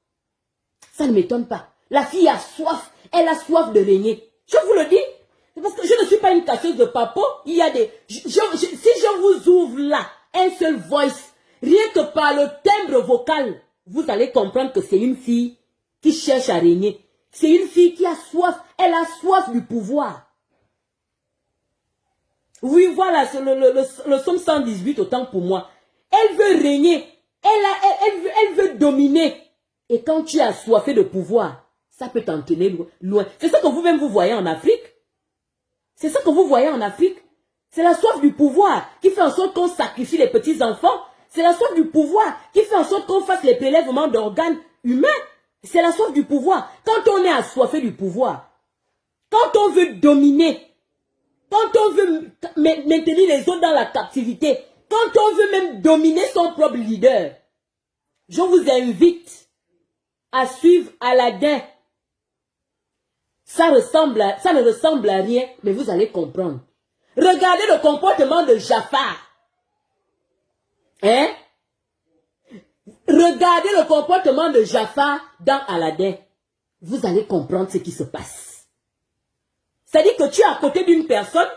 Ça ne m'étonne pas. La fille a soif. Elle a soif de régner. Je vous le dis. Parce que je ne suis pas une casseuse de papo. Il y a des... si je vous ouvre là, un seul voice, rien que par le timbre vocal, vous allez comprendre que c'est une fille qui cherche à régner. C'est une fille qui a soif. Elle a soif du pouvoir. Oui, voilà, c'est le psaume 118, autant pour moi. Elle veut régner. Elle veut dominer. Et quand tu es assoiffé de pouvoir, ça peut t'en tenir loin. C'est ça que vous-même vous voyez en Afrique. C'est ça que vous voyez en Afrique. C'est la soif du pouvoir qui fait en sorte qu'on sacrifie les petits-enfants. C'est la soif du pouvoir qui fait en sorte qu'on fasse les prélèvements d'organes humains. C'est la soif du pouvoir. Quand on est assoiffé du pouvoir, quand on veut dominer, quand on veut maintenir les autres dans la captivité, quand on veut même dominer son propre leader, je vous invite à suivre Aladdin. Ça ne ressemble à rien, mais vous allez comprendre. Regardez le comportement de Jafar. Hein? Regardez le comportement de Jafar dans Aladdin. Vous allez comprendre ce qui se passe. C'est-à-dire que tu es à côté d'une personne,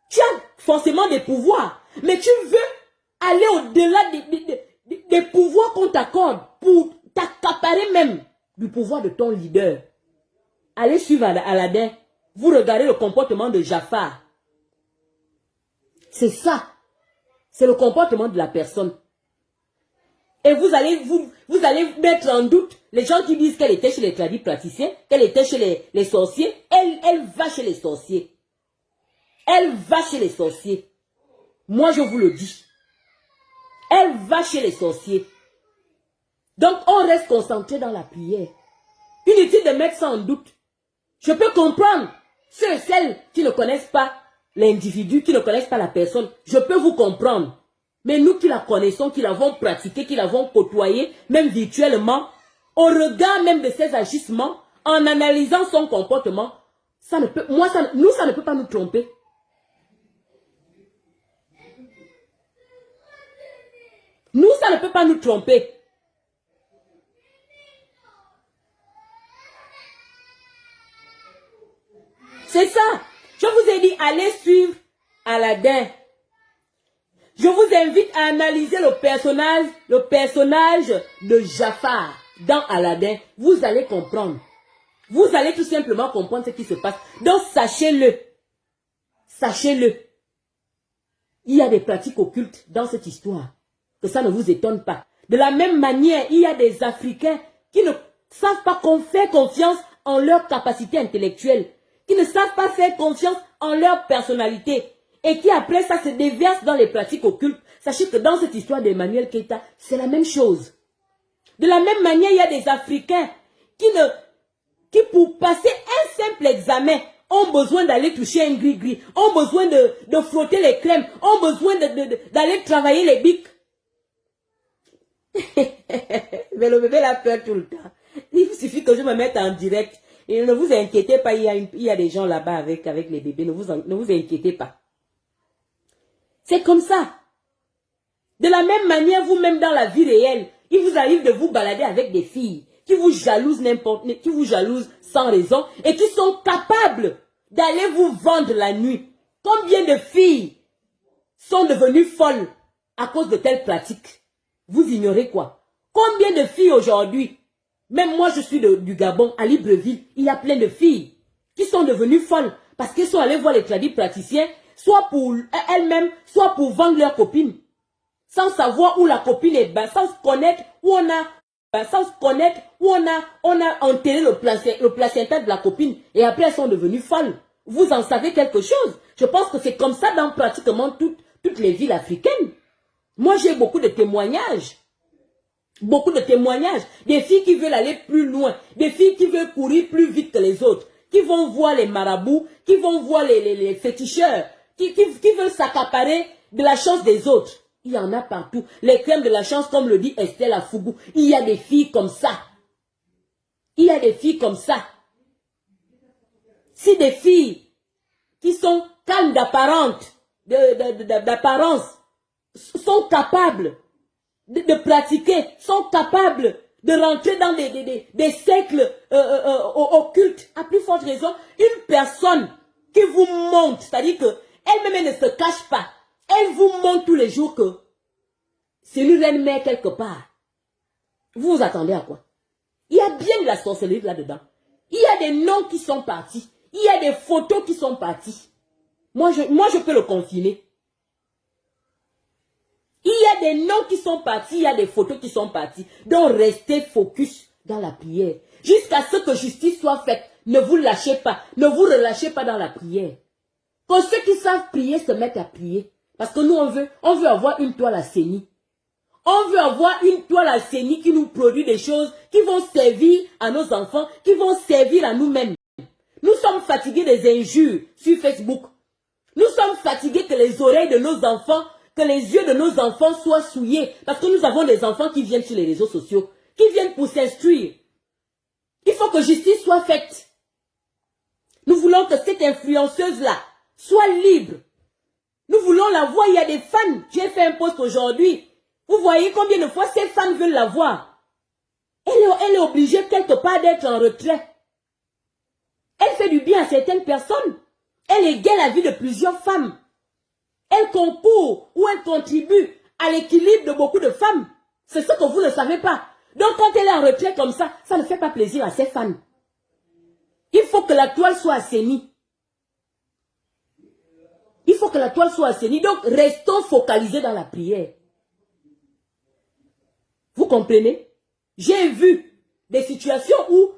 tu as forcément des pouvoirs, mais tu veux aller au-delà des pouvoirs qu'on t'accorde pour t'accaparer même du pouvoir de ton leader. Allez suivre Aladdin. Vous regardez le comportement de Jafar. C'est ça. C'est le comportement de la personne. Et vous allez mettre en doute les gens qui disent qu'elle était chez les tradipraticiens, qu'elle était chez les sorciers. Elle va chez les sorciers. Elle va chez les sorciers. Moi, je vous le dis. Elle va chez les sorciers. Donc, on reste concentré dans la prière. Inutile de mettre ça en doute. Je peux comprendre ceux et celles qui ne connaissent pas l'individu, qui ne connaissent pas la personne. Je peux vous comprendre. Mais nous qui la connaissons, qui l'avons pratiquée, qui l'avons côtoyée, même virtuellement, au regard même de ses agissements, en analysant son comportement, ça ne peut, ça ne peut pas nous tromper. Nous, ça ne peut pas nous tromper. C'est ça. Je vous ai dit, allez suivre Aladdin. Je vous invite à analyser le personnage de Jafar dans Aladdin. Vous allez comprendre. Vous allez tout simplement comprendre ce qui se passe. Donc, sachez-le. Sachez-le. Il y a des pratiques occultes dans cette histoire. Que ça ne vous étonne pas. De la même manière, il y a des Africains qui ne savent pas faire confiance en leur capacité intellectuelle. Qui ne savent pas faire confiance en leur personnalité. Et qui après ça se déversent dans les pratiques occultes. Sachez que dans cette histoire d'Emmanuel Keïta, c'est la même chose. De la même manière, il y a des Africains qui pour passer un simple examen, ont besoin d'aller toucher un gris-gris, ont besoin de frotter les crèmes, ont besoin d'aller travailler les bics. Mais le bébé a peur tout le temps. Il suffit que je me mette en direct. Et ne vous inquiétez pas, il y a des gens là-bas avec les bébés. Ne vous inquiétez pas. C'est comme ça. De la même manière, vous-même dans la vie réelle, il vous arrive de vous balader avec des filles qui vous jalousent qui vous jalousent sans raison et qui sont capables d'aller vous vendre la nuit. Combien de filles sont devenues folles à cause de telles pratiques? Vous ignorez quoi? Combien de filles aujourd'hui, même moi je suis du Gabon, à Libreville, il y a plein de filles qui sont devenues folles parce qu'elles sont allées voir les tradipraticiens, soit pour elles-mêmes, soit pour vendre leurs copines. Sans savoir où la copine est, sans connaître où on a enterré le placenta de la copine. Et après, elles sont devenues folles. Vous en savez quelque chose? Je pense que c'est comme ça dans pratiquement toutes les villes africaines. Moi, j'ai beaucoup de témoignages. Beaucoup de témoignages. Des filles qui veulent aller plus loin. Des filles qui veulent courir plus vite que les autres. Qui vont voir les marabouts. Qui vont voir les féticheurs. Qui veulent s'accaparer de la chance des autres. Il y en a partout. Les crèmes de la chance, comme le dit Estelle Afougou. Il y a des filles comme ça. Il y a des filles comme ça. Si des filles qui sont calmes d'apparence sont capables de pratiquer, sont capables de rentrer dans des cercles occultes. À plus forte raison, une personne qui vous montre, c'est-à-dire qu'elle-même elle ne se cache pas. Elle vous montre tous les jours que c'est une reine mère quelque part. Vous vous attendez à quoi? Il y a bien de la sorcellerie là-dedans. Il y a des noms qui sont partis. Il y a des photos qui sont parties. Moi, je peux le confirmer. Il y a des noms qui sont partis, il y a des photos qui sont parties. Donc, restez focus dans la prière. Jusqu'à ce que justice soit faite. Ne vous lâchez pas. Ne vous relâchez pas dans la prière. Que ceux qui savent prier se mettent à prier. Parce que nous, on veut avoir une toile à Séni. On veut avoir une toile à Séni qui nous produit des choses qui vont servir à nos enfants, qui vont servir à nous-mêmes. Nous sommes fatigués des injures sur Facebook. Nous sommes fatigués que les oreilles de nos enfants, que les yeux de nos enfants soient souillés. Parce que nous avons des enfants qui viennent sur les réseaux sociaux, qui viennent pour s'instruire. Il faut que justice soit faite. Nous voulons que cette influenceuse-là soit libre. Nous voulons la voir. Il y a des fans. J'ai fait un post aujourd'hui. Vous voyez combien de fois ces fans veulent la voir. Elle est obligée quelque part d'être en retrait. Elle fait du bien à certaines personnes. Elle égaye la vie de plusieurs femmes. Elle concourt ou elle contribue à l'équilibre de beaucoup de femmes. C'est ce que vous ne savez pas. Donc quand elle est en retrait comme ça ne fait pas plaisir à ses fans. Il faut que la toile soit assainie. Il faut que la toile soit assainie. Donc restons focalisés dans la prière. Vous comprenez? J'ai vu des situations où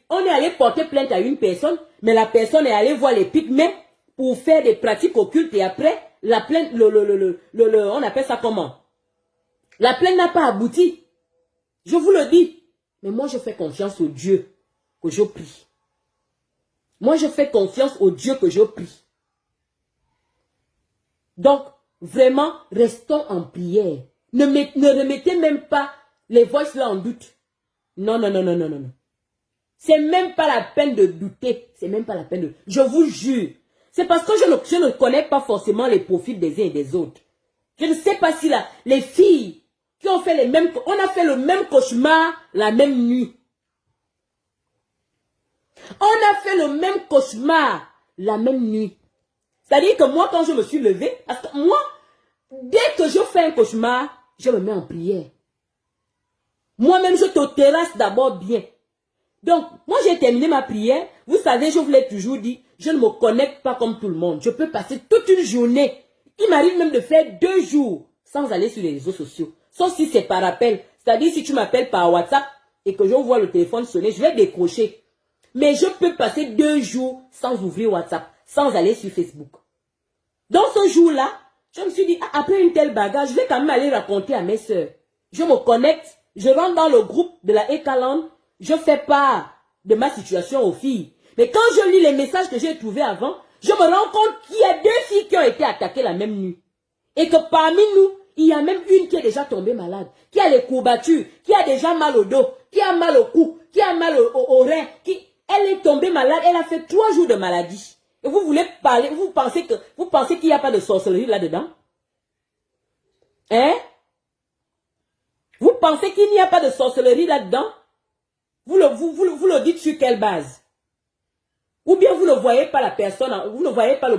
on est allé porter plainte à une personne, mais la personne est allée voir les pygmées pour faire des pratiques occultes et après, la plainte, on appelle ça comment? La plainte n'a pas abouti. Je vous le dis. Mais moi, je fais confiance au Dieu que je prie. Moi, je fais confiance au Dieu que je prie. Donc, vraiment, restons en prière. Ne remettez même pas les voices là en doute. Non, non, non, non, non, non. C'est même pas la peine de douter. C'est même pas la peine de... Je vous jure. C'est parce que je ne connais pas forcément les profils des uns et des autres. Je ne sais pas si les filles qui ont fait les mêmes... On a fait le même cauchemar la même nuit. On a fait le même cauchemar la même nuit. C'est-à-dire que moi, quand je me suis levée, parce que moi, dès que je fais un cauchemar, je me mets en prière. Moi-même, je te terrasse d'abord bien. Donc, moi, j'ai terminé ma prière. Vous savez, je vous l'ai toujours dit, je ne me connecte pas comme tout le monde. Je peux passer toute une journée. Il m'arrive même de faire 2 jours sans aller sur les réseaux sociaux. Sauf si c'est par appel. C'est-à-dire, si tu m'appelles par WhatsApp et que je vois le téléphone sonner, je vais décrocher. Mais je peux passer 2 jours sans ouvrir WhatsApp, sans aller sur Facebook. Dans ce jour-là, je me suis dit, après une telle bagarre, je vais quand même aller raconter à mes soeurs. Je me connecte, je rentre dans le groupe de la Ekaland, je fais part de ma situation aux filles. Mais quand je lis les messages que j'ai trouvés avant, je me rends compte qu'il y a 2 filles qui ont été attaquées la même nuit. Et que parmi nous, il y a même une qui est déjà tombée malade, qui a les courbatures, qui a déjà mal au dos, qui a mal au cou, qui a mal au rein, elle est tombée malade, elle a fait 3 jours de maladie. Et vous voulez parler, vous pensez qu'il n'y a pas de sorcellerie là-dedans? Hein? Vous pensez qu'il n'y a pas de sorcellerie là-dedans? Vous le dites sur quelle base? Ou bien vous ne voyez pas la personne, vous ne voyez pas le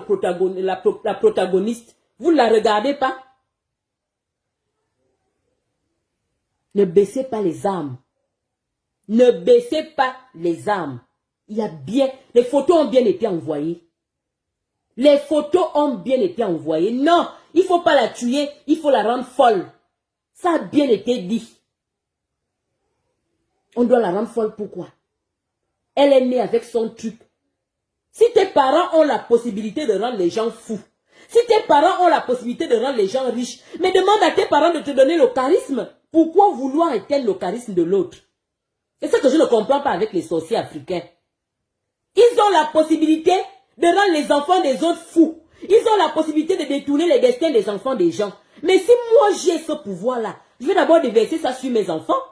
la protagoniste. Vous ne la regardez pas? Ne baissez pas les armes. Ne baissez pas les armes. Il y a bien, les photos ont bien été envoyées. Les photos ont bien été envoyées. Non, il ne faut pas la tuer, il faut la rendre folle. Ça a bien été dit. On doit la rendre folle, pourquoi? Elle est née avec son truc. Si tes parents ont la possibilité de rendre les gens fous, si tes parents ont la possibilité de rendre les gens riches, mais demande à tes parents de te donner le charisme. Pourquoi vouloir éteindre le charisme de l'autre? C'est ce que je ne comprends pas avec les sorciers africains. Ils ont la possibilité de rendre les enfants des autres fous. Ils ont la possibilité de détourner les destins des enfants des gens. Mais si moi j'ai ce pouvoir-là, je vais d'abord déverser ça sur mes enfants.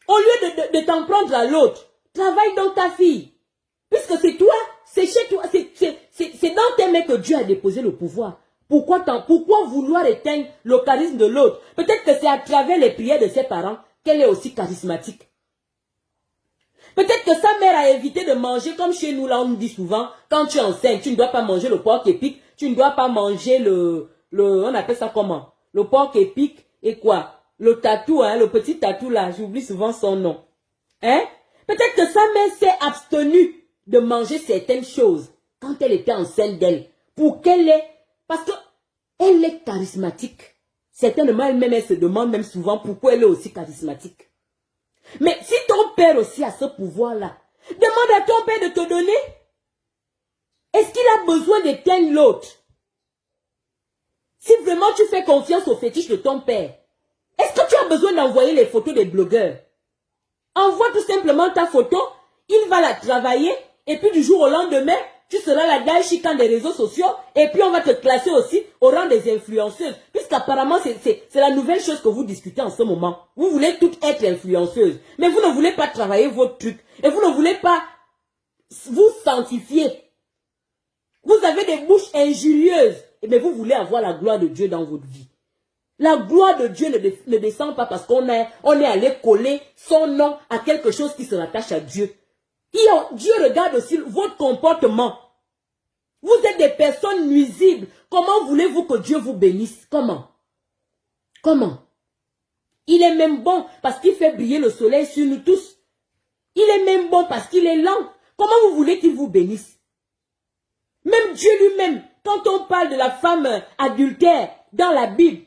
Au lieu de t'en prendre à l'autre, travaille dans ta fille. Puisque c'est toi, c'est chez toi, c'est dans tes mains que Dieu a déposé le pouvoir. Pourquoi vouloir éteindre le charisme de l'autre? Peut-être que c'est à travers les prières de ses parents qu'elle est aussi charismatique. Peut-être que sa mère a évité de manger, comme chez nous, là, on nous dit souvent, quand tu es enceinte, tu ne dois pas manger le porc épic, tu ne dois pas manger on appelle ça comment? Le porc épic et quoi? Le tatou, hein, le petit tatou là, j'oublie souvent son nom. Hein? Peut-être que sa mère s'est abstenue de manger certaines choses quand elle était enceinte d'elle, pour qu'elle ait, parce que elle est charismatique. Certainement, elle-même, elle se demande même souvent pourquoi elle est aussi charismatique. Mais si ton père aussi a ce pouvoir-là, demande à ton père de te donner. Est-ce qu'il a besoin d'éteindre l'autre? Si vraiment tu fais confiance au fétiche de ton père, est-ce que tu as besoin d'envoyer les photos des blogueurs? Envoie tout simplement ta photo, il va la travailler, et puis du jour au lendemain, tu seras la dalle chicane des réseaux sociaux, et puis on va te classer aussi au rang des influenceuses, puisqu'apparemment c'est la nouvelle chose que vous discutez en ce moment. Vous voulez toutes être influenceuses, mais vous ne voulez pas travailler votre truc, et vous ne voulez pas vous sanctifier. Vous avez des bouches injurieuses, mais vous voulez avoir la gloire de Dieu dans votre vie. La gloire de Dieu ne descend pas parce qu'on est allé coller son nom à quelque chose qui se rattache à Dieu. Dieu regarde aussi votre comportement. Vous êtes des personnes nuisibles. Comment voulez-vous que Dieu vous bénisse? Comment? Comment? Il est même bon parce qu'il fait briller le soleil sur nous tous. Il est même bon parce qu'il est lent. Comment vous voulez qu'il vous bénisse? Même Dieu lui-même, quand on parle de la femme adultère dans la Bible,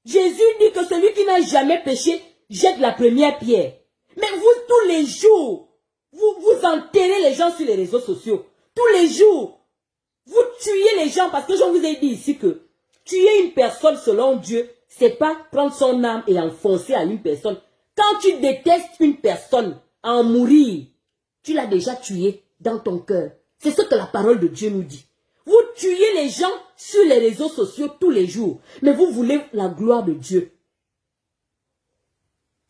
Jésus dit que celui qui n'a jamais péché jette la première pierre. Mais vous, tous les jours, vous enterrez les gens sur les réseaux sociaux. Tous les jours, vous tuez les gens parce que je vous ai dit ici que tuer une personne selon Dieu, c'est pas prendre son âme et enfoncer à une personne. Quand tu détestes une personne, en mourir, tu l'as déjà tué dans ton cœur. C'est ce que la parole de Dieu nous dit. Vous tuez les gens sur les réseaux sociaux tous les jours, mais vous voulez la gloire de Dieu.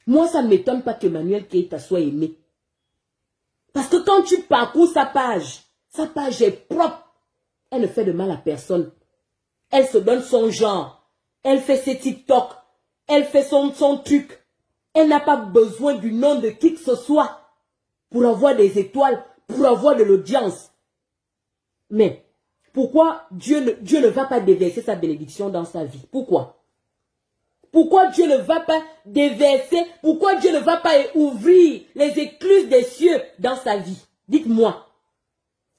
Moi, ça ne m'étonne pas qu'Emmanuel Keïta soit aimé. Parce que quand tu parcours sa page est propre. Elle ne fait de mal à personne. Elle se donne son genre. Elle fait ses TikTok. Elle fait son truc. Elle n'a pas besoin du nom de qui que ce soit pour avoir des étoiles, pour avoir de l'audience. Mais pourquoi Dieu ne va pas déverser sa bénédiction dans sa vie? Pourquoi? Pourquoi Dieu ne va pas déverser? Pourquoi Dieu ne va pas ouvrir les écluses des cieux dans sa vie? Dites-moi.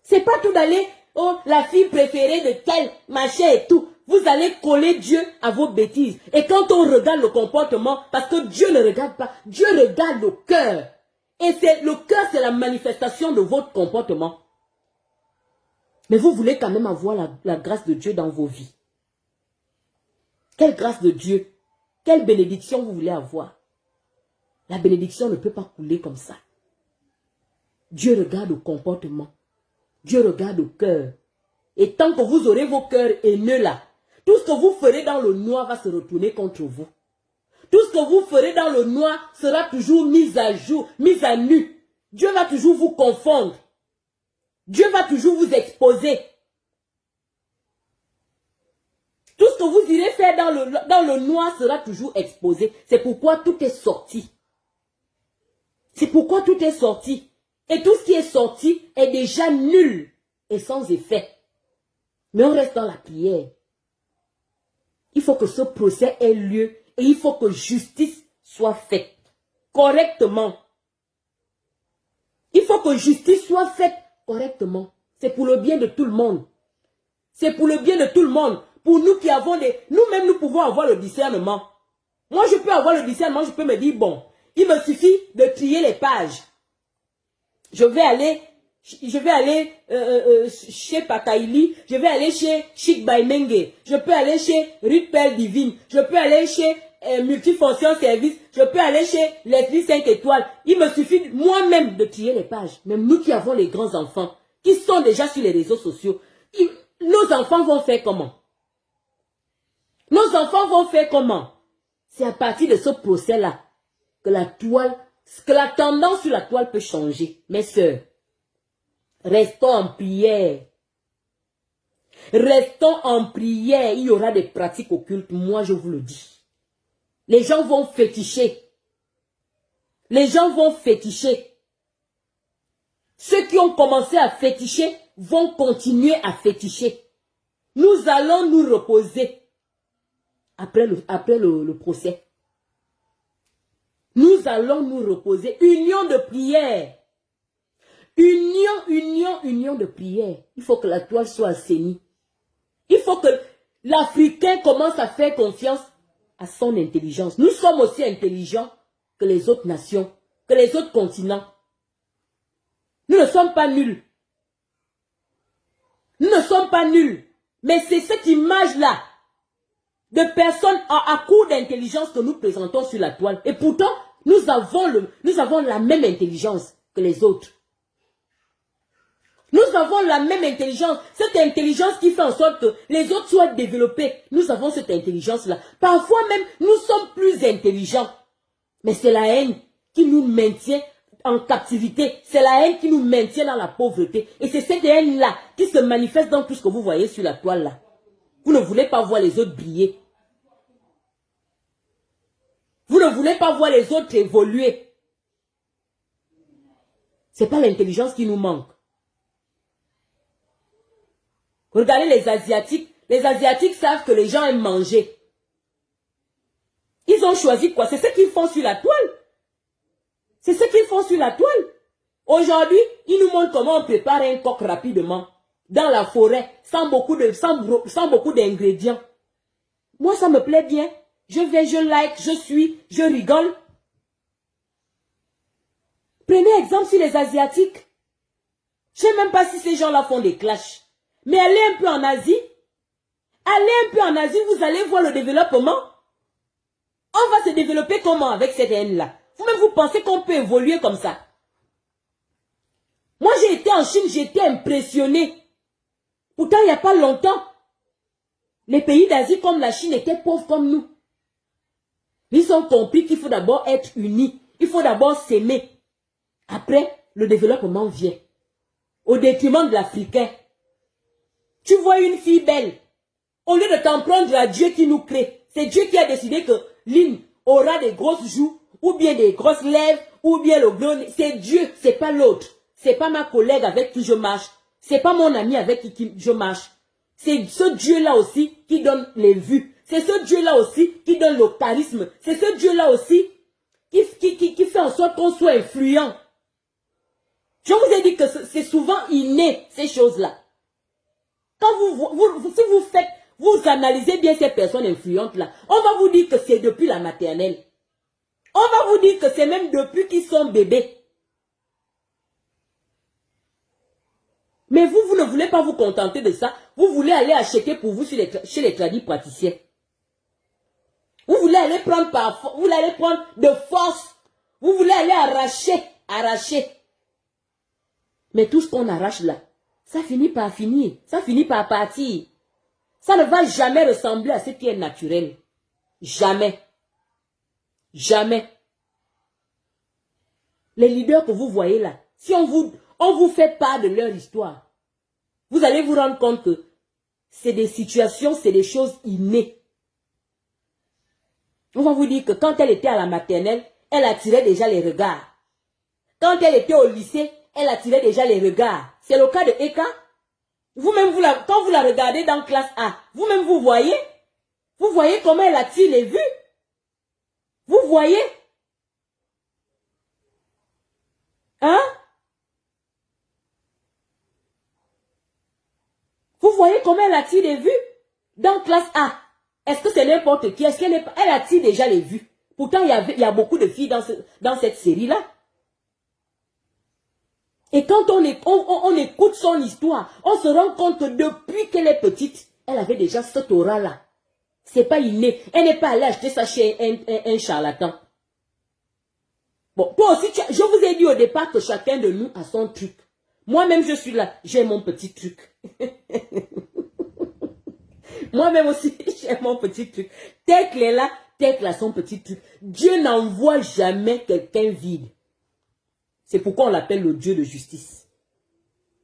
C'est pas tout d'aller, oh, la fille préférée de tel, machin et tout. Vous allez coller Dieu à vos bêtises. Et quand on regarde le comportement, parce que Dieu ne regarde pas, Dieu regarde le cœur. Et le cœur, c'est la manifestation de votre comportement. Mais vous voulez quand même avoir la grâce de Dieu dans vos vies. Quelle grâce de Dieu? Quelle bénédiction vous voulez avoir? La bénédiction ne peut pas couler comme ça. Dieu regarde au comportement. Dieu regarde au cœur. Et tant que vous aurez vos cœurs haineux là, tout ce que vous ferez dans le noir va se retourner contre vous. Tout ce que vous ferez dans le noir sera toujours mis à jour, mis à nu. Dieu va toujours vous confondre. Dieu va toujours vous exposer. Tout ce que vous irez faire dans le noir sera toujours exposé. C'est pourquoi tout est sorti. C'est pourquoi tout est sorti. Et tout ce qui est sorti est déjà nul et sans effet. Mais on reste dans la prière. Il faut que ce procès ait lieu et il faut que justice soit faite correctement. Il faut que justice soit faite correctement. C'est pour le bien de tout le monde. C'est pour le bien de tout le monde. Pour nous qui avons nous-mêmes, nous pouvons avoir le discernement. Moi, je peux avoir le discernement, je peux me dire, bon, il me suffit de trier les pages. Je vais aller chez Pakaili, je vais aller chez Chic Baimenge, je peux aller chez Ruth Pelle Divine, je peux aller chez Multifonction Service, je peux aller chez Leslie 5 étoiles. Il me suffit moi-même de trier les pages. Même nous qui avons les grands enfants, qui sont déjà sur les réseaux sociaux, nos enfants vont faire comment? Nos enfants vont faire comment? C'est à partir de ce procès-là que la tendance sur la toile peut changer. Mes sœurs, restons en prière. Restons en prière. Il y aura des pratiques occultes, moi je vous le dis. Les gens vont féticher. Les gens vont féticher. Ceux qui ont commencé à féticher vont continuer à féticher. Nous allons nous reposer après le procès. Nous allons nous reposer. Union de prière. Union de prière. Il faut que la toile soit assainie. Il faut que l'Africain commence à faire confiance à son intelligence. Nous sommes aussi intelligents que les autres nations, que les autres continents. Nous ne sommes pas nuls. Nous ne sommes pas nuls. Mais c'est cette image-là de personnes à court d'intelligence que nous présentons sur la toile. Et pourtant, nous avons la même intelligence que les autres. Nous avons la même intelligence. Cette intelligence qui fait en sorte que les autres soient développés. Nous avons cette intelligence-là. Parfois même, nous sommes plus intelligents. Mais c'est la haine qui nous maintient en captivité. C'est la haine qui nous maintient dans la pauvreté. Et c'est cette haine-là qui se manifeste dans tout ce que vous voyez sur la toile-là. Vous ne voulez pas voir les autres briller. Vous ne voulez pas voir les autres évoluer. Ce n'est pas l'intelligence qui nous manque. Regardez les Asiatiques. Les Asiatiques savent que les gens aiment manger. Ils ont choisi quoi? C'est ce qu'ils font sur la toile. C'est ce qu'ils font sur la toile. Aujourd'hui, ils nous montrent comment on prépare un coq rapidement. Dans la forêt, sans beaucoup d'ingrédients. Moi, ça me plaît bien. Je vais, je like, je rigole. Prenez exemple sur les Asiatiques. Je ne sais même pas si ces gens-là font des clashs. Mais allez un peu en Asie. Allez un peu en Asie, vous allez voir le développement. On va se développer comment avec cette haine-là? Vous-même, vous pensez qu'on peut évoluer comme ça? Moi, j'ai été en Chine, j'ai été impressionné. Pourtant, il n'y a pas longtemps, les pays d'Asie comme la Chine étaient pauvres comme nous. Ils ont compris qu'il faut d'abord être unis. Il faut d'abord s'aimer. Après, le développement vient. Au détriment de l'Africain. Tu vois une fille belle. Au lieu de t'en prendre à Dieu qui nous crée. C'est Dieu qui a décidé que Lynn aura des grosses joues, ou bien des grosses lèvres, ou bien le gros nez. C'est Dieu, c'est pas l'autre. C'est pas ma collègue avec qui je marche. C'est pas mon ami avec qui je marche. C'est ce Dieu-là aussi qui donne les vues. C'est ce Dieu-là aussi qui donne le charisme. C'est ce Dieu-là aussi qui fait en sorte qu'on soit influent. Je vous ai dit que c'est souvent inné, ces choses-là. Quand si vous analysez bien ces personnes influentes-là, on va vous dire que c'est depuis la maternelle. On va vous dire que c'est même depuis qu'ils sont bébés. Mais vous ne voulez pas vous contenter de ça. Vous voulez aller acheter pour vous chez les tradis praticiens. Vous voulez aller prendre vous voulez aller prendre de force. Vous voulez aller arracher. Mais tout ce qu'on arrache là, ça finit par finir. Ça finit par partir. Ça ne va jamais ressembler à ce qui est naturel. Jamais. Jamais. Les leaders que vous voyez là, si on vous fait part de leur histoire, vous allez vous rendre compte que c'est des situations, c'est des choses innées. On va vous dire que quand elle était à la maternelle, elle attirait déjà les regards. Quand elle était au lycée, elle attirait déjà les regards. C'est le cas de Eka. Vous-même, quand vous la regardez dans classe A, vous-même vous voyez comment elle attire les vues. Vous voyez? Hein? Vous voyez comment elle attire les vues? Dans classe A. Est-ce que c'est n'importe qui? Est-ce qu'elle elle attire déjà les vues? Pourtant, il y a beaucoup de filles dans cette série-là. Et quand on écoute son histoire, on se rend compte que depuis qu'elle est petite, elle avait déjà cette aura-là. C'est pas inné. Elle n'est pas allée acheter ça chez un charlatan. Bon, toi aussi, je vous ai dit au départ que chacun de nous a son truc. Moi-même, je suis là, j'ai mon petit truc. Moi-même aussi, j'ai mon petit truc. Tekle est là, Tekle a son petit truc. Dieu n'envoie jamais quelqu'un vide. C'est pourquoi on l'appelle le Dieu de justice.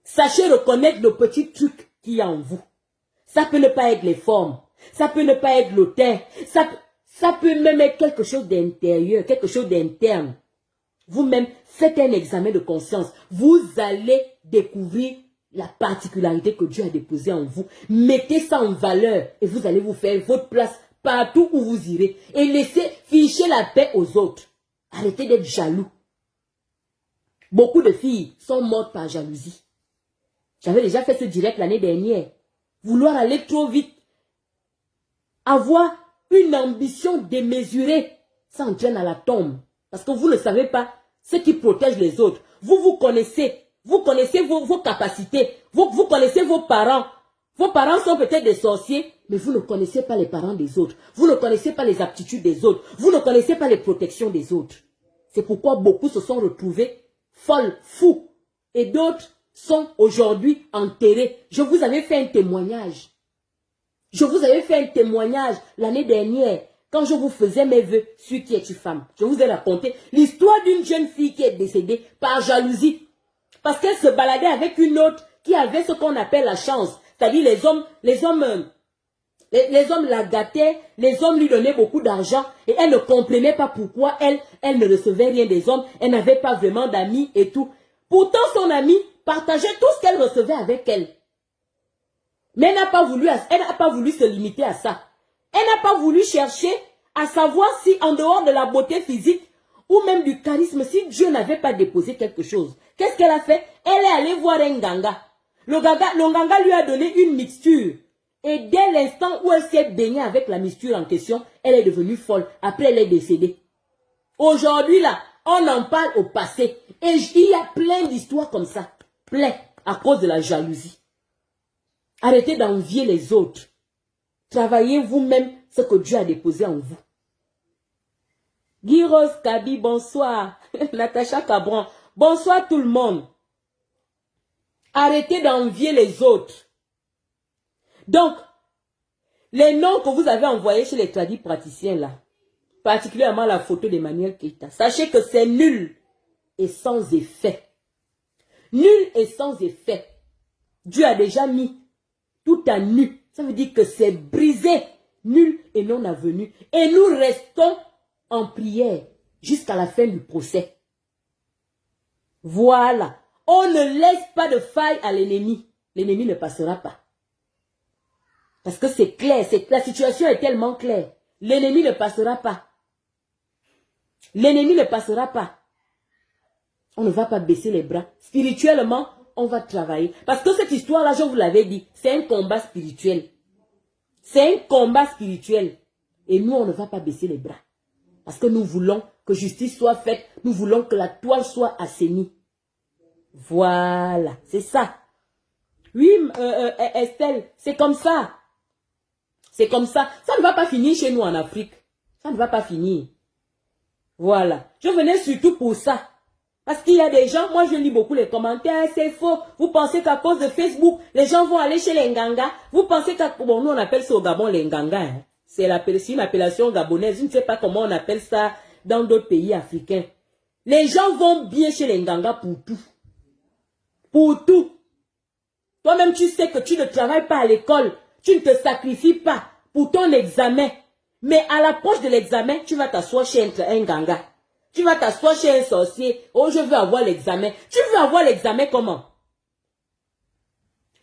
Sachez reconnaître le petit truc qu'il y a en vous. Ça peut ne pas être les formes. Ça peut ne pas être le teint. Ça peut même être quelque chose d'intérieur, quelque chose d'interne. vous-même, faites un examen de conscience. Vous allez découvrir la particularité que Dieu a déposée en vous. Mettez ça en valeur et vous allez vous faire votre place partout où vous irez. Et laissez ficher la paix aux autres. Arrêtez d'être jaloux. Beaucoup de filles sont mortes par jalousie. J'avais déjà fait ce direct l'année dernière. Vouloir aller trop vite. Avoir une ambition démesurée. Ça entraîne à la tombe. Parce que vous ne savez pas ce qui protège les autres. Vous connaissez. Vous connaissez vos capacités. Vous connaissez vos parents. Vos parents sont peut-être des sorciers, mais vous ne connaissez pas les parents des autres. Vous ne connaissez pas les aptitudes des autres. Vous ne connaissez pas les protections des autres. C'est pourquoi beaucoup se sont retrouvés folles, fous. Et d'autres sont aujourd'hui enterrés. Je vous avais fait un témoignage. Je vous avais fait un témoignage l'année dernière. Quand je vous faisais mes vœux sur qui es-tu femme. Je vous ai raconté l'histoire d'une jeune fille qui est décédée par jalousie. Parce qu'elle se baladait avec une autre qui avait ce qu'on appelle la chance. C'est-à-dire les hommes la gâtaient, les hommes lui donnaient beaucoup d'argent et elle ne comprenait pas pourquoi elle ne recevait rien des hommes. Elle n'avait pas vraiment d'amis et tout. Pourtant, son ami partageait tout ce qu'elle recevait avec elle. Mais elle n'a pas voulu se limiter à ça. Elle n'a pas voulu chercher à savoir si en dehors de la beauté physique ou même du charisme, si Dieu n'avait pas déposé quelque chose. Qu'est-ce qu'elle a fait? Elle est allée voir un ganga. Le ganga lui a donné une mixture. Et dès l'instant où elle s'est baignée avec la mixture en question, elle est devenue folle. Après, elle est décédée. Aujourd'hui, là, on en parle au passé. Et il y a plein d'histoires comme ça. Plein. À cause de la jalousie. Arrêtez d'envier les autres. Travaillez vous-même ce que Dieu a déposé en vous. Guy Rose Kabi, bonsoir. Natacha Cabron, bonsoir tout le monde. Arrêtez d'envier les autres. Donc, les noms que vous avez envoyés chez les tradis praticiens là, particulièrement la photo d'Emmanuel Keita, sachez que c'est nul et sans effet. Nul et sans effet. Dieu a déjà mis tout à nu. Ça veut dire que c'est brisé, nul et non avenu. Et nous restons en prière jusqu'à la fin du procès. Voilà. On ne laisse pas de faille à l'ennemi. L'ennemi ne passera pas. Parce que c'est clair, la situation est tellement claire. L'ennemi ne passera pas. L'ennemi ne passera pas. On ne va pas baisser les bras. Spirituellement, on va travailler. Parce que cette histoire-là, je vous l'avais dit, c'est un combat spirituel. C'est un combat spirituel. Et nous, on ne va pas baisser les bras. Parce que nous voulons que justice soit faite. Nous voulons que la toile soit assainie. Voilà, c'est ça. Oui, Estelle, c'est comme ça. C'est comme ça. Ça ne va pas finir chez nous en Afrique. Ça ne va pas finir. Voilà. Je venais surtout pour ça. Parce qu'il y a des gens, moi je lis beaucoup les commentaires, c'est faux. Vous pensez qu'à cause de Facebook, les gens vont aller chez les Nganga. Vous pensez qu'à... Bon, nous on appelle ça au Gabon les Nganga. Hein. C'est une appellation gabonaise. Je ne sais pas comment on appelle ça dans d'autres pays africains. Les gens vont bien chez les Nganga pour tout. Pour tout. Toi-même, tu sais que tu ne travailles pas à l'école. Tu ne te sacrifies pas pour ton examen. Mais à l'approche de l'examen, tu vas t'asseoir chez un Nganga. Tu vas t'asseoir chez un sorcier. Oh, je veux avoir l'examen. Tu veux avoir l'examen comment?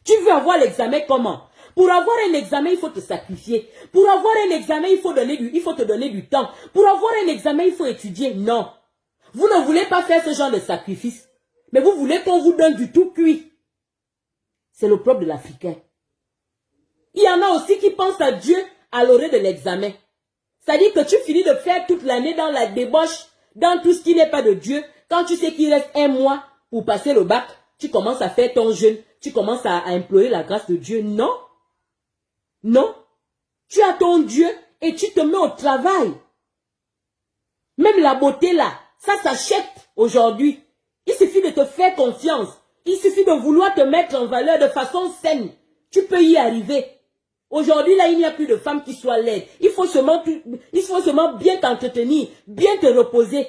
Tu veux avoir l'examen comment? Pour avoir un examen, il faut te sacrifier. Pour avoir un examen, il faut te donner du temps. Pour avoir un examen, il faut étudier. Non. Vous ne voulez pas faire ce genre de sacrifice. Mais vous voulez qu'on vous donne du tout cuit. C'est le propre de l'Africain. Il y en a aussi qui pensent à Dieu à l'orée de l'examen. C'est-à-dire que tu finis de faire toute l'année dans la débauche, dans tout ce qui n'est pas de Dieu. Quand tu sais qu'il reste un mois pour passer le bac, tu commences à faire ton jeûne. Tu commences à implorer la grâce de Dieu. Non. Non. Tu as ton Dieu et tu te mets au travail. Même la beauté là, ça s'achète aujourd'hui. Il suffit de te faire confiance. Il suffit de vouloir te mettre en valeur de façon saine. Tu peux y arriver. Aujourd'hui, là, il n'y a plus de femmes qui soient laides. Il faut seulement bien t'entretenir, bien te reposer.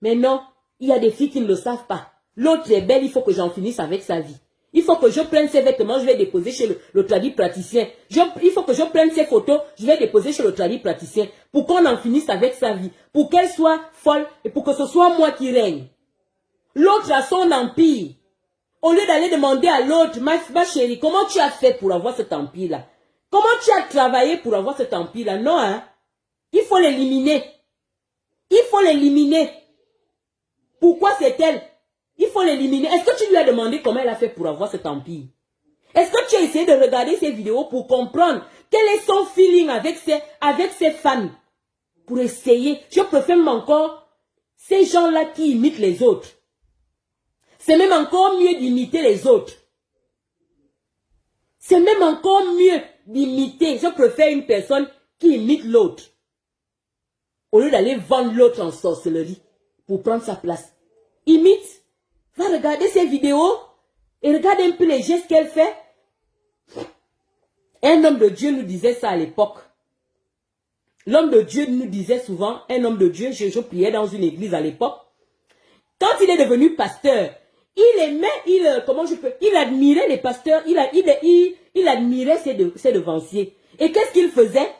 Mais non, il y a des filles qui ne le savent pas. L'autre est belle, il faut que j'en finisse avec sa vie. Il faut que je prenne ces vêtements, je vais déposer chez le tradit praticien. Il faut que je prenne ces photos, je vais déposer chez le tradit praticien. Pour qu'on en finisse avec sa vie. Pour qu'elle soit folle et pour que ce soit moi qui règne. L'autre a son empire. Au lieu d'aller demander à l'autre, ma chérie, comment tu as fait pour avoir cet empire-là? Comment tu as travaillé pour avoir cet empire-là? Non, hein? Il faut l'éliminer. Il faut l'éliminer. Pourquoi c'est elle? Il faut l'éliminer. Est-ce que tu lui as demandé comment elle a fait pour avoir cet empire? Est-ce que tu as essayé de regarder ses vidéos pour comprendre quel est son feeling avec ses fans? Pour essayer. Je préfère même encore ces gens-là qui imitent les autres. C'est même encore mieux d'imiter les autres. C'est même encore mieux d'imiter. Je préfère une personne qui imite l'autre. Au lieu d'aller vendre l'autre en sorcellerie pour prendre sa place. Imite. Va regarder ses vidéos et regarde un peu les gestes qu'elle fait. Un homme de Dieu nous disait ça à l'époque. L'homme de Dieu nous disait souvent, un homme de Dieu, je priais dans une église à l'époque. Quand il est devenu pasteur, il aimait, il admirait les pasteurs, il admirait ses devanciers. Et qu'est-ce qu'il faisait?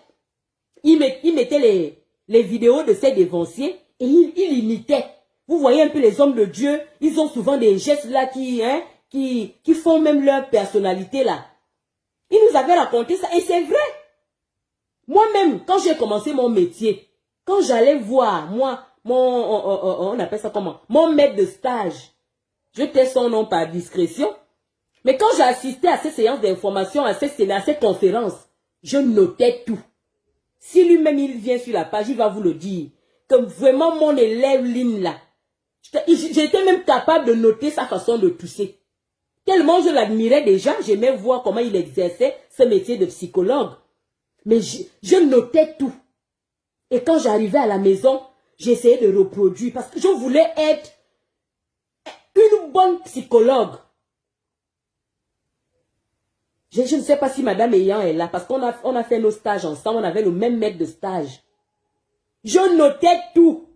Il mettait les vidéos de ses devanciers et il imitait. Vous voyez un peu les hommes de Dieu, ils ont souvent des gestes là qui font même leur personnalité là. Il nous avait raconté ça et c'est vrai. Moi-même, quand j'ai commencé mon métier, quand j'allais voir, on appelle ça comment? Mon maître de stage. Je tais son nom par discrétion. Mais quand j'ai assisté à ces séances d'information, à ces conférences, je notais tout. Si lui-même il vient sur la page, il va vous le dire. Que vraiment mon élève Lynn là, j'étais même capable de noter sa façon de tousser. Tellement je l'admirais déjà, j'aimais voir comment il exerçait ce métier de psychologue. Mais je notais tout. Et quand j'arrivais à la maison, j'essayais de reproduire parce que je voulais être une bonne psychologue. Je ne sais pas si Madame Ayant est là parce qu'on a fait nos stages ensemble, on avait le même maître de stage. Je notais tout.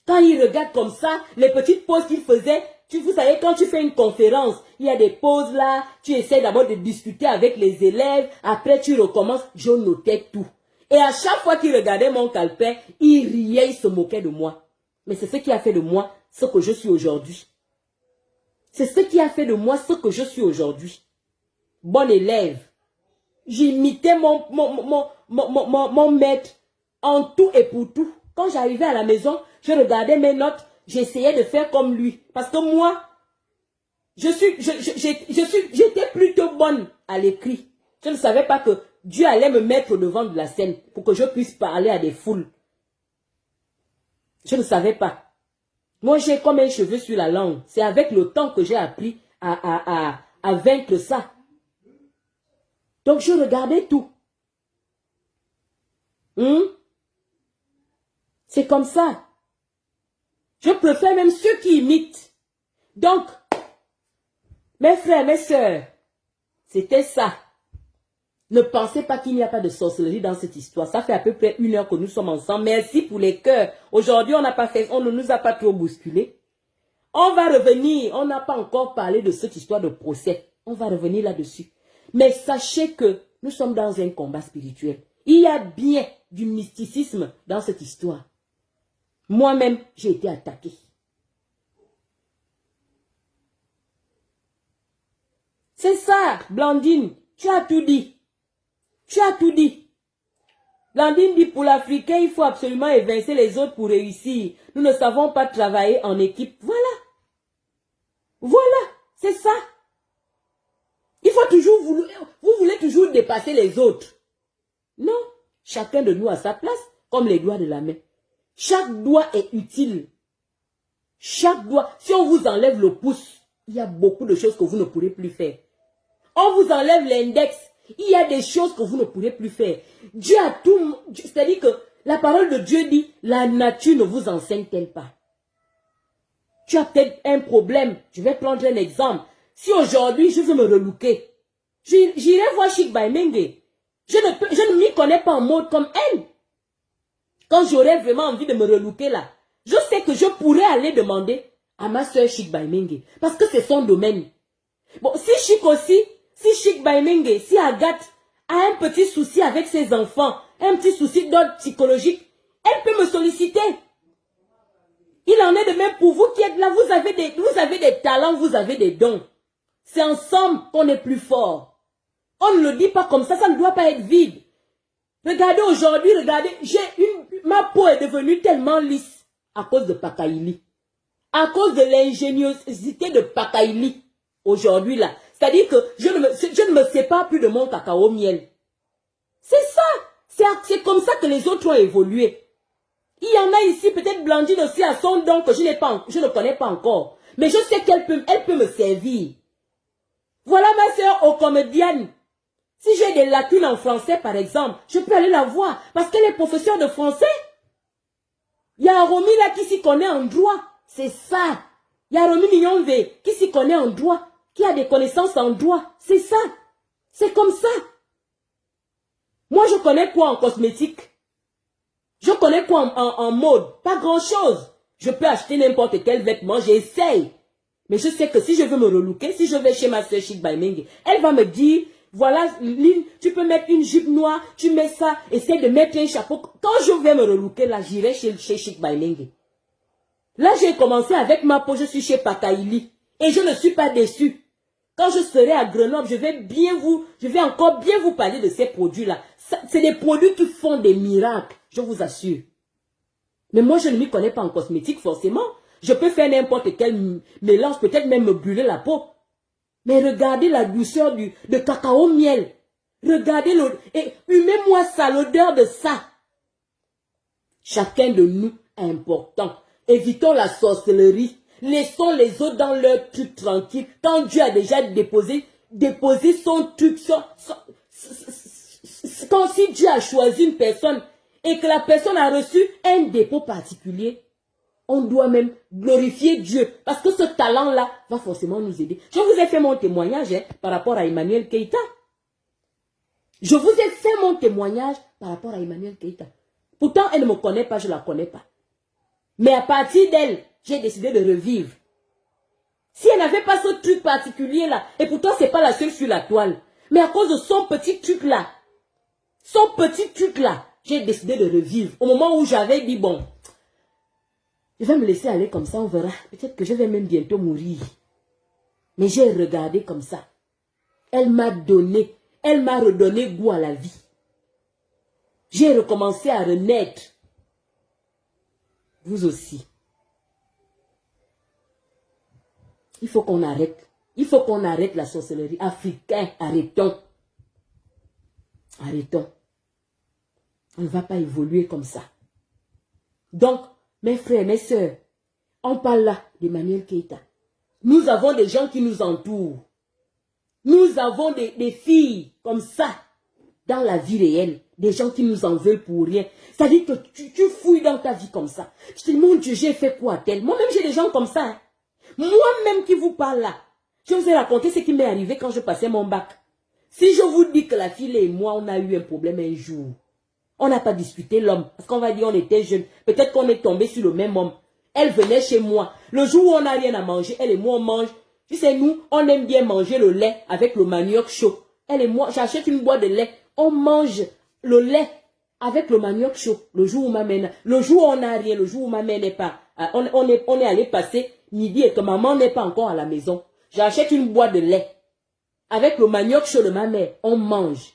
Quand il regarde comme ça, les petites pauses qu'il faisait, vous savez, quand tu fais une conférence, il y a des pauses là, tu essaies d'abord de discuter avec les élèves, après tu recommences, je notais tout. Et à chaque fois qu'il regardait mon calepin, il riait, il se moquait de moi. Mais c'est ce qui a fait de moi ce que je suis aujourd'hui. C'est ce qui a fait de moi ce que je suis aujourd'hui. Bon élève. J'imitais mon maître en tout et pour tout. Quand j'arrivais à la maison, je regardais mes notes, j'essayais de faire comme lui. Parce que moi, j'étais plutôt bonne à l'écrit. Je ne savais pas que Dieu allait me mettre au devant de la scène pour que je puisse parler à des foules. Je ne savais pas. Moi, j'ai comme un cheveu sur la langue. C'est avec le temps que j'ai appris à vaincre ça. Donc, je regardais tout. C'est comme ça. Je préfère même ceux qui imitent. Donc, mes frères, mes sœurs, c'était ça. Ne pensez pas qu'il n'y a pas de sorcellerie dans cette histoire. Ça fait à peu près 1 heure que nous sommes ensemble. Merci pour les cœurs. Aujourd'hui, on ne nous a pas trop bousculé. On va revenir. On n'a pas encore parlé de cette histoire de procès. On va revenir là-dessus. Mais sachez que nous sommes dans un combat spirituel. Il y a bien du mysticisme dans cette histoire. Moi-même, j'ai été attaquée. C'est ça, Blandine. Tu as tout dit. Tu as tout dit. Blandine dit pour l'Africain, il faut absolument évincer les autres pour réussir. Nous ne savons pas travailler en équipe. Voilà. Voilà, c'est ça. Il faut toujours vous voulez toujours dépasser les autres. Non, chacun de nous a sa place, comme les doigts de la main. Chaque doigt est utile. Chaque doigt, si on vous enlève le pouce, il y a beaucoup de choses que vous ne pourrez plus faire. On vous enlève l'index, il y a des choses que vous ne pourrez plus faire. Dieu a tout, c'est-à-dire que la parole de Dieu dit, la nature ne vous enseigne-t-elle pas? Tu as peut-être un problème, je vais prendre un exemple. Si aujourd'hui je veux me relooker, j'irai voir Chic Baimenge. Je ne m'y connais pas en mode comme elle. Quand j'aurais vraiment envie de me relooker là, je sais que je pourrais aller demander à ma soeur Chic Baimenge. Parce que c'est son domaine. Bon, si Chic aussi, si Chic Baimenge, si Agathe a un petit souci avec ses enfants, un petit souci d'ordre psychologique, elle peut me solliciter. Il en est de même pour vous qui êtes là, vous avez des talents, vous avez des dons. C'est ensemble qu'on est plus fort. On ne le dit pas comme ça ne doit pas être vide. Regardez aujourd'hui, regardez, ma peau est devenue tellement lisse à cause de Pakaili. À cause de l'ingéniosité de Pakaili. Aujourd'hui là. C'est-à-dire que je ne me sépare plus de mon cacao miel. C'est ça. C'est comme ça que les autres ont évolué. Il y en a ici, peut-être Blandine aussi à son don que je ne connais pas encore. Mais je sais qu'elle peut me servir. Voilà ma soeur aux comédiennes. Si j'ai des lacunes en français, par exemple, je peux aller la voir parce qu'elle est professeure de français. Il y a Romy là qui s'y connaît en droit. C'est ça. Il y a Romy Ninyonve qui s'y connaît en droit, qui a des connaissances en droit. C'est ça. C'est comme ça. Moi, je connais quoi en cosmétique? Je connais quoi en mode? Pas grand-chose. Je peux acheter n'importe quel vêtement, j'essaye. Mais je sais que si je veux me relooker, si je vais chez ma soeur Chic Baimenge, elle va me dire... Voilà, Lynn, tu peux mettre une jupe noire, tu mets ça, essaie de mettre un chapeau. Quand je vais me relooker, là, j'irai chez Chic Baimenge. Là, j'ai commencé avec ma peau, je suis chez Pakaili. Et je ne suis pas déçue. Quand je serai à Grenoble, je vais encore bien vous parler de ces produits-là. C'est des produits qui font des miracles, je vous assure. Mais moi, je ne m'y connais pas en cosmétique, forcément. Je peux faire n'importe quel mélange, peut-être même me brûler la peau. Mais regardez la douceur de cacao miel. Regardez et humez-moi ça, l'odeur de ça. Chacun de nous est important. Évitons la sorcellerie. Laissons les autres dans leur truc tranquille. Quand Dieu a déjà déposé son truc, quand si Dieu a choisi une personne et que la personne a reçu un dépôt particulier, on doit même glorifier Dieu. Parce que ce talent-là va forcément nous aider. Je vous ai fait mon témoignage par rapport à Emmanuel Keïta. Je vous ai fait mon témoignage par rapport à Emmanuel Keïta. Pourtant, elle ne me connaît pas, je ne la connais pas. Mais à partir d'elle, j'ai décidé de revivre. Si elle n'avait pas ce truc particulier-là, et pourtant, ce n'est pas la seule sur la toile. Mais à cause de son petit truc-là, j'ai décidé de revivre. Au moment où j'avais dit, bon... Je vais me laisser aller comme ça, on verra. Peut-être que je vais même bientôt mourir. Mais j'ai regardé comme ça. Elle m'a redonné goût à la vie. J'ai recommencé à renaître. Vous aussi. Il faut qu'on arrête. Il faut qu'on arrête la sorcellerie. Africain, arrêtons. Arrêtons. On ne va pas évoluer comme ça. Donc, mes frères, mes sœurs, on parle là d'Emmanuel Keïta. Nous avons des gens qui nous entourent. Nous avons des filles comme ça dans la vie réelle. Des gens qui nous en veulent pour rien. C'est-à-dire que tu fouilles dans ta vie comme ça. Je te dis, mon Dieu, j'ai fait quoi tel? Moi-même, j'ai des gens comme ça. Hein. Moi-même qui vous parle là. Je vous ai raconté ce qui m'est arrivé quand je passais mon bac. Si je vous dis que la fille et moi, on a eu un problème un jour. On n'a pas discuté l'homme. Parce qu'on va dire on était jeunes. Peut-être qu'on est tombé sur le même homme. Elle venait chez moi. Le jour où on n'a rien à manger, elle et moi on mange. Tu sais, nous, on aime bien manger le lait avec le manioc chaud. Elle et moi, j'achète une boîte de lait. On mange le lait avec le manioc chaud. Le jour où ma mère, le jour où on n'a rien, le jour où ma mère n'est pas. On est allé passer midi et que maman n'est pas encore à la maison. J'achète une boîte de lait avec le manioc chaud de ma mère. On mange.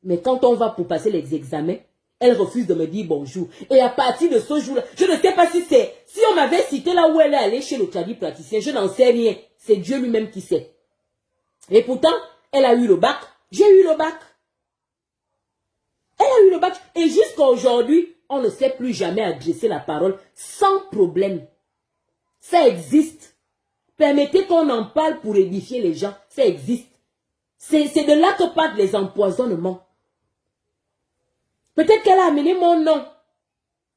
Mais quand on va pour passer les examens, elle refuse de me dire bonjour. Et à partir de ce jour-là, je ne sais pas si on m'avait cité là où elle est allée chez le praticien, je n'en sais rien. C'est Dieu lui-même qui sait. Et pourtant, elle a eu le bac. J'ai eu le bac. Elle a eu le bac. Et jusqu'à aujourd'hui, on ne sait plus jamais adresser la parole sans problème. Ça existe. Permettez qu'on en parle pour édifier les gens. Ça existe. C'est de là que partent les empoisonnements. Peut-être qu'elle a amené mon nom.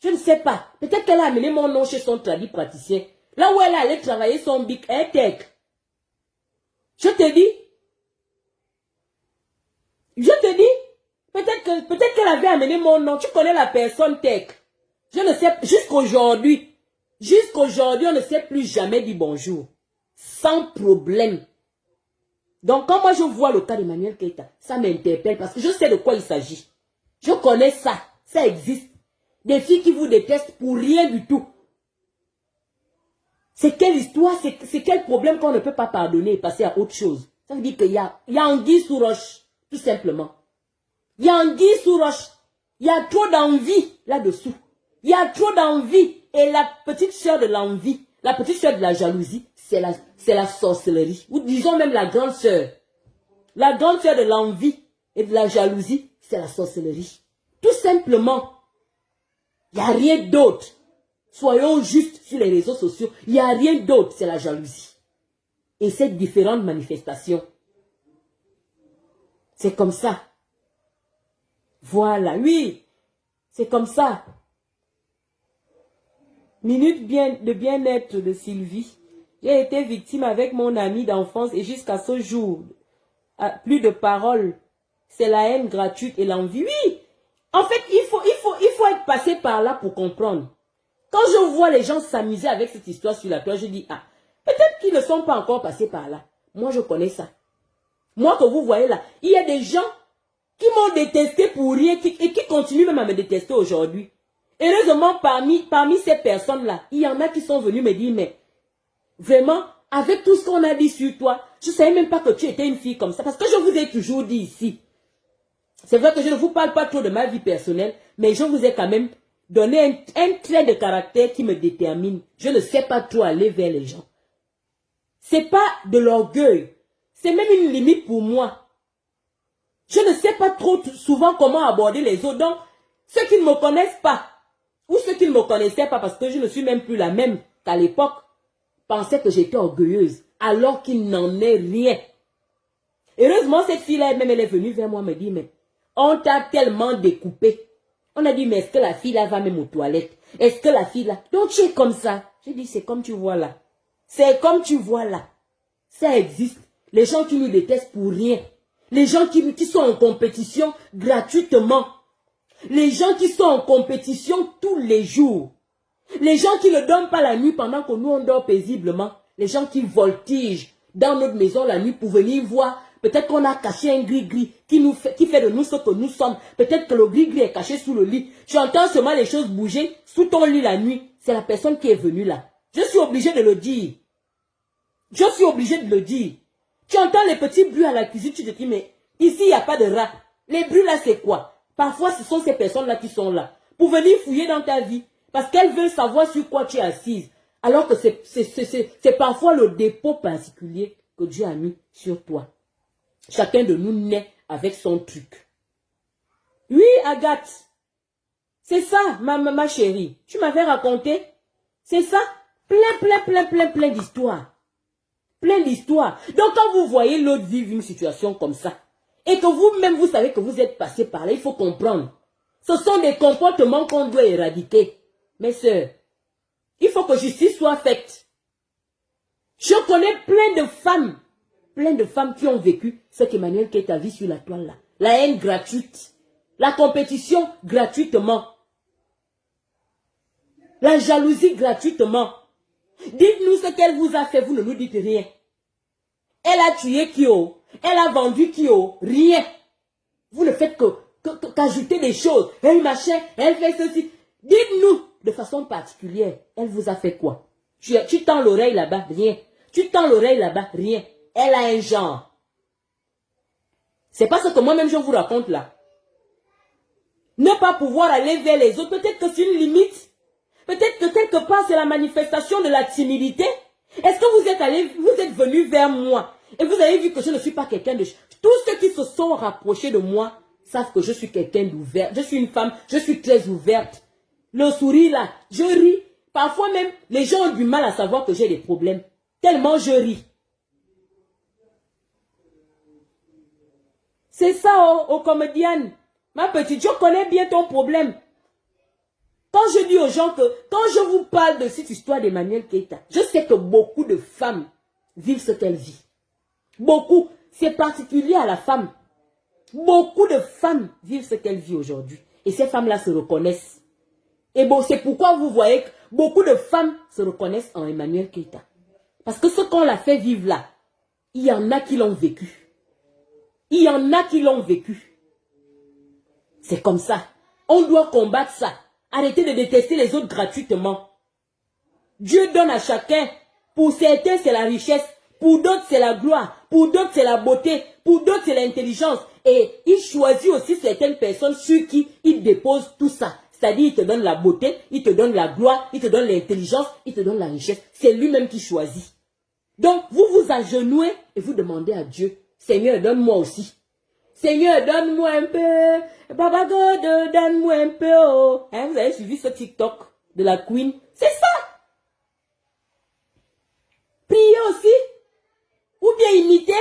Je ne sais pas. Peut-être qu'elle a amené mon nom chez son praticien. Là où elle allait travailler son Big Air Tech. Je te dis. Peut-être qu'elle avait amené mon nom. Tu connais la personne Tech. Je ne sais, jusqu'aujourd'hui, on ne sait plus jamais dire bonjour. Sans problème. Donc, quand moi je vois le cas d'Emmanuel Keïta, ça m'interpelle parce que je sais de quoi il s'agit. Je connais ça. Ça existe. Des filles qui vous détestent pour rien du tout. C'est quelle histoire, c'est quel problème qu'on ne peut pas pardonner et passer à autre chose. Ça veut dire qu'il y a anguille sous roche, tout simplement. Il y a anguille sous roche. Il y a trop d'envie là-dessous. Il y a trop d'envie. Et la petite sœur de l'envie, la petite sœur de la jalousie, c'est la sorcellerie. Ou disons même la grande sœur. La grande sœur de l'envie et de la jalousie, c'est la sorcellerie. Tout simplement. Il n'y a rien d'autre. Soyons justes sur les réseaux sociaux. Il n'y a rien d'autre, c'est la jalousie. Et ces différentes manifestations. C'est comme ça. Voilà, oui. C'est comme ça. Minute de bien-être de Sylvie. J'ai été victime avec mon ami d'enfance et jusqu'à ce jour, plus de paroles. C'est la haine gratuite et l'envie. Oui. En fait, il faut être passé par là pour comprendre. Quand je vois les gens s'amuser avec cette histoire sur la toile, je dis, ah, peut-être qu'ils ne sont pas encore passés par là. Moi, je connais ça. Moi, que vous voyez là, il y a des gens qui m'ont détesté pour rien et qui continuent même à me détester aujourd'hui. Heureusement, parmi ces personnes-là, il y en a qui sont venus me dire, mais vraiment, avec tout ce qu'on a dit sur toi, je ne savais même pas que tu étais une fille comme ça. Parce que je vous ai toujours dit ici, c'est vrai que je ne vous parle pas trop de ma vie personnelle, mais je vous ai quand même donné un trait de caractère qui me détermine. Je ne sais pas trop aller vers les gens. C'est pas de l'orgueil. C'est même une limite pour moi. Je ne sais pas trop souvent comment aborder les autres. Donc, ceux qui ne me connaissent pas, ou ceux qui ne me connaissaient pas, parce que je ne suis même plus la même qu'à l'époque, pensaient que j'étais orgueilleuse, alors qu'il n'en est rien. Heureusement, cette fille-là, même elle est venue vers moi, me dit, mais on t'a tellement découpé. On a dit, mais est-ce que la fille là va même aux toilettes? Est-ce que la fille là... Donc tu es comme ça. J'ai dit, c'est comme tu vois là. C'est comme tu vois là. Ça existe. Les gens qui nous détestent pour rien. Les gens qui sont en compétition gratuitement. Les gens qui sont en compétition tous les jours. Les gens qui ne dorment pas la nuit pendant que nous on dort paisiblement. Les gens qui voltigent dans notre maison la nuit pour venir voir. Peut-être qu'on a caché un gris-gris qui fait de nous ce que nous sommes. Peut-être que le gris-gris est caché sous le lit. Tu entends seulement les choses bouger sous ton lit la nuit. C'est la personne qui est venue là. Je suis obligé de le dire. Je suis obligé de le dire. Tu entends les petits bruits à la cuisine, tu te dis, mais ici, il n'y a pas de rat. Les bruits là, c'est quoi? Parfois, ce sont ces personnes-là qui sont là. Pour venir fouiller dans ta vie. Parce qu'elles veulent savoir sur quoi tu es assise. Alors que c'est parfois le dépôt particulier que Dieu a mis sur toi. Chacun de nous naît avec son truc. Oui, Agathe. C'est ça, ma chérie. Tu m'avais raconté. C'est ça. Plein d'histoires. Plein d'histoires. Donc, quand vous voyez l'autre vivre une situation comme ça, et que vous-même, vous savez que vous êtes passé par là, il faut comprendre. Ce sont des comportements qu'on doit éradiquer. Mes sœurs, il faut que justice soit faite. Je connais plein de femmes qui ont vécu ce qu'Emmanuel Keïta vit sur la toile là. La haine gratuite. La compétition gratuitement. La jalousie gratuitement. Dites-nous ce qu'elle vous a fait, vous ne nous dites rien. Elle a tué Kyo. Elle a vendu Kyo. Rien. Vous ne faites qu'ajouter des choses. Elle machin, elle fait ceci. Dites-nous de façon particulière, elle vous a fait quoi? Tu tends l'oreille là-bas, rien. Tu tends l'oreille là-bas, rien. Elle a un genre. C'est pas ce que moi-même je vous raconte là. Ne pas pouvoir aller vers les autres, peut-être que c'est une limite. Peut-être que quelque part c'est la manifestation de la timidité. Est-ce que vous êtes venu vers moi et vous avez vu que je ne suis pas quelqu'un de... Tous ceux qui se sont rapprochés de moi savent que je suis quelqu'un d'ouvert. Je suis une femme, je suis très ouverte. Le sourire là, je ris. Parfois même, les gens ont du mal à savoir que j'ai des problèmes. Tellement je ris. C'est ça, oh comédienne. Ma petite, je connais bien ton problème. Quand je dis aux gens que, quand je vous parle de cette histoire d'Emmanuel Keïta, je sais que beaucoup de femmes vivent ce qu'elle vit. Beaucoup, c'est particulier à la femme. Beaucoup de femmes vivent ce qu'elle vit aujourd'hui. Et ces femmes-là se reconnaissent. Et bon, c'est pourquoi vous voyez que beaucoup de femmes se reconnaissent en Emmanuel Keïta. Parce que ce qu'on l'a fait vivre là, Il y en a qui l'ont vécu. Il y en a qui l'ont vécu. C'est comme ça. On doit combattre ça. Arrêtez de détester les autres gratuitement. Dieu donne à chacun. Pour certains, c'est la richesse. Pour d'autres, c'est la gloire. Pour d'autres, c'est la beauté. Pour d'autres, c'est l'intelligence. Et il choisit aussi certaines personnes sur qui il dépose tout ça. C'est-à-dire, il te donne la beauté, il te donne la gloire, il te donne l'intelligence, il te donne la richesse. C'est lui-même qui choisit. Donc, vous vous agenouillez et vous demandez à Dieu, Seigneur, donne-moi aussi. Seigneur, donne-moi un peu. Baba God, donne-moi un peu. Oh. Hein, vous avez suivi ce TikTok de la Queen? C'est ça. Priez aussi. Ou bien imiter.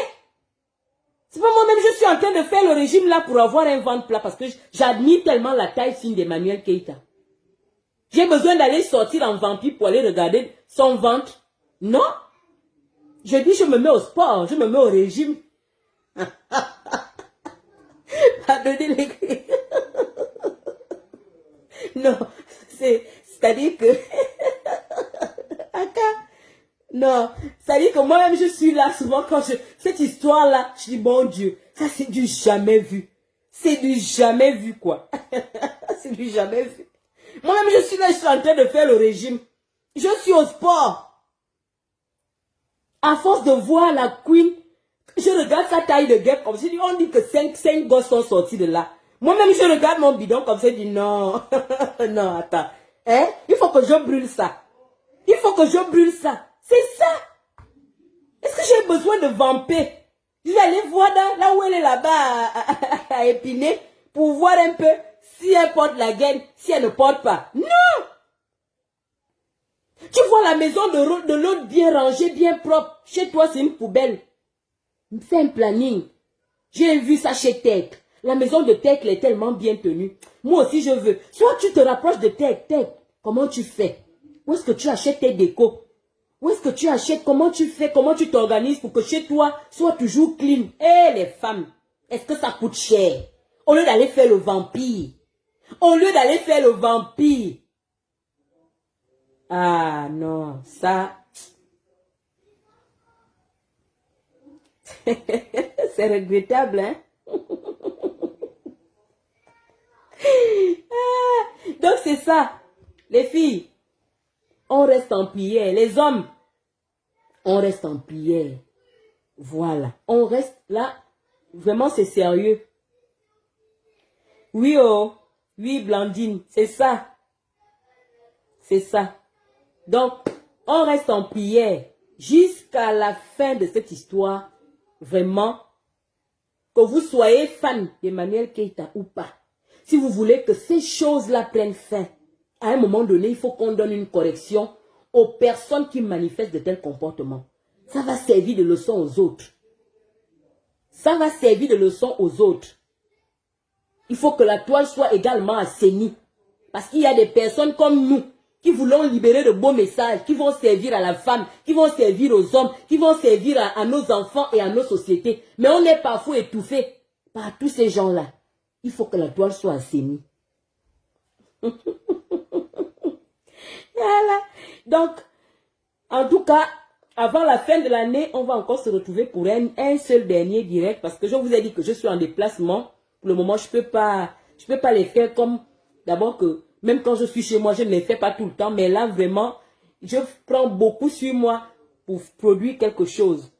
C'est pas moi-même, je suis en train de faire le régime là pour avoir un ventre plat parce que j'admire tellement la taille fine d'Emmanuel Keïta. J'ai besoin d'aller sortir en vampire pour aller regarder son ventre. Non. Je dis, je me mets au sport, je me mets au régime. Pardonnez les... Non, c'est-à-dire que... Non, c'est-à-dire que moi-même, je suis là souvent quand cette histoire-là, je dis, bon Dieu, ça c'est du jamais vu. C'est du jamais vu, quoi. C'est du jamais vu. Moi-même, je suis là, je suis en train de faire le régime. Je suis au sport. À force de voir la Queen, je regarde sa taille de guêpe comme si on dit que 5 gosses sont sortis de là. Moi-même, je regarde mon bidon comme ça, je dis non. Non, attends. Hein? Il faut que je brûle ça. Il faut que je brûle ça. C'est ça. Est-ce que j'ai besoin de vamper? Je vais aller voir là où elle est là-bas à épiner pour voir un peu si elle porte la gaine, si elle ne porte pas. Non! Tu vois la maison de l'autre bien rangée, bien propre. Chez toi, c'est une poubelle. Fais un planning. J'ai vu ça chez Tech. La maison de Tech est tellement bien tenue. Moi aussi, je veux. Soit tu te rapproches de Tech. Tech, comment tu fais? Où est-ce que tu achètes tes décos? Où est-ce que tu achètes? Comment tu fais? Comment tu t'organises pour que chez toi soit toujours clean? Eh, les femmes, est-ce que ça coûte cher? Au lieu d'aller faire le vampire. Au lieu d'aller faire le vampire. Ah non, ça... C'est regrettable, hein? Donc c'est ça. Les filles, on reste en prière. Les hommes, on reste en prière. Voilà. On reste là. Vraiment, c'est sérieux. Oui, oh. Oui, Blandine. C'est ça. C'est ça. Donc, on reste en prière jusqu'à la fin de cette histoire. Vraiment, que vous soyez fan d'Emmanuel Keïta ou pas. Si vous voulez que ces choses-là prennent fin, à un moment donné, il faut qu'on donne une correction aux personnes qui manifestent de tels comportements. Ça va servir de leçon aux autres. Ça va servir de leçon aux autres. Il faut que la toile soit également assainie. Parce qu'il y a des personnes comme nous qui voulons libérer de beaux messages, qui vont servir à la femme, qui vont servir aux hommes, qui vont servir à nos enfants et à nos sociétés. Mais on est parfois étouffé par tous ces gens-là. Il faut que la toile soit assainie. Voilà. Donc, en tout cas, avant la fin de l'année, on va encore se retrouver pour un seul dernier direct parce que je vous ai dit que je suis en déplacement. Pour le moment, je peux pas les faire comme d'abord que même quand je suis chez moi, je ne les fais pas tout le temps. Mais là, vraiment, je prends beaucoup sur moi pour produire quelque chose.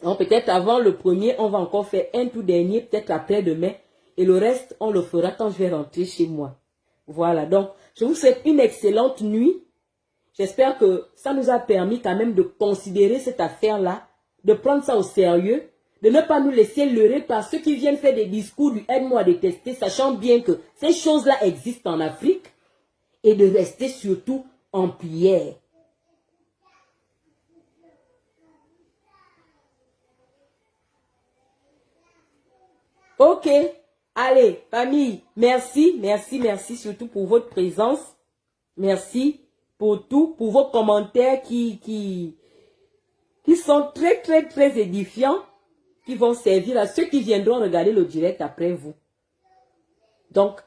Donc, peut-être avant le premier, on va encore faire un tout dernier, peut-être après-demain. Et le reste, on le fera quand je vais rentrer chez moi. Voilà, donc, je vous souhaite une excellente nuit. J'espère que ça nous a permis quand même de considérer cette affaire-là, de prendre ça au sérieux, de ne pas nous laisser leurrer par ceux qui viennent faire des discours du aide-moi à détester, sachant bien que ces choses-là existent en Afrique, et de rester surtout en prière. Ok, allez, famille, merci, merci, merci surtout pour votre présence. Merci pour tout, pour vos commentaires qui sont très, très, très édifiants, qui vont servir à ceux qui viendront regarder le direct après vous. Donc,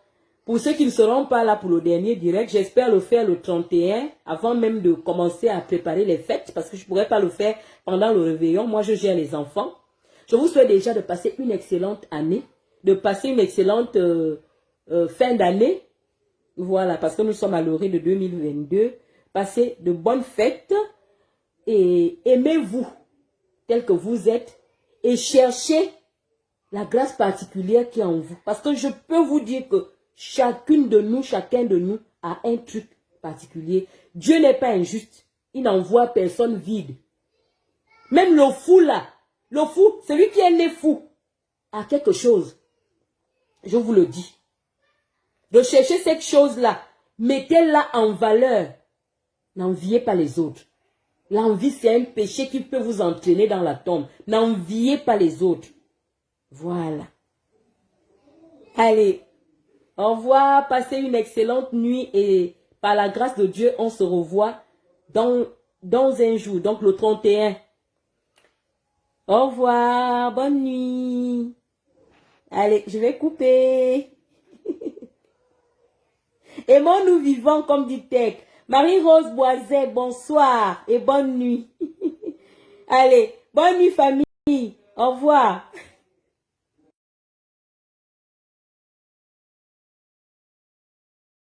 Pour ceux qui ne seront pas là pour le dernier direct, j'espère le faire le 31, avant même de commencer à préparer les fêtes, parce que je ne pourrais pas le faire pendant le réveillon. Moi, je gère les enfants. Je vous souhaite déjà de passer une excellente année, de passer une excellente fin d'année. Voilà, parce que nous sommes à l'orée de 2022. Passez de bonnes fêtes et aimez-vous tel que vous êtes et cherchez la grâce particulière qui est en vous. Parce que je peux vous dire que chacune de nous, chacun de nous a un truc particulier. Dieu n'est pas injuste. Il n'envoie personne vide. Même le fou là, le fou, celui qui est né fou, a quelque chose. Je vous le dis. De chercher cette chose-là, mettez-la en valeur. N'enviez pas les autres. L'envie, c'est un péché qui peut vous entraîner dans la tombe. N'enviez pas les autres. Voilà. Allez, au revoir, passez une excellente nuit et par la grâce de Dieu, on se revoit dans un jour, donc le 31. Au revoir, bonne nuit. Allez, je vais couper. Aimons-nous vivants, comme dit Tech. Marie-Rose Boiset, bonsoir et bonne nuit. Allez, bonne nuit famille. Au revoir.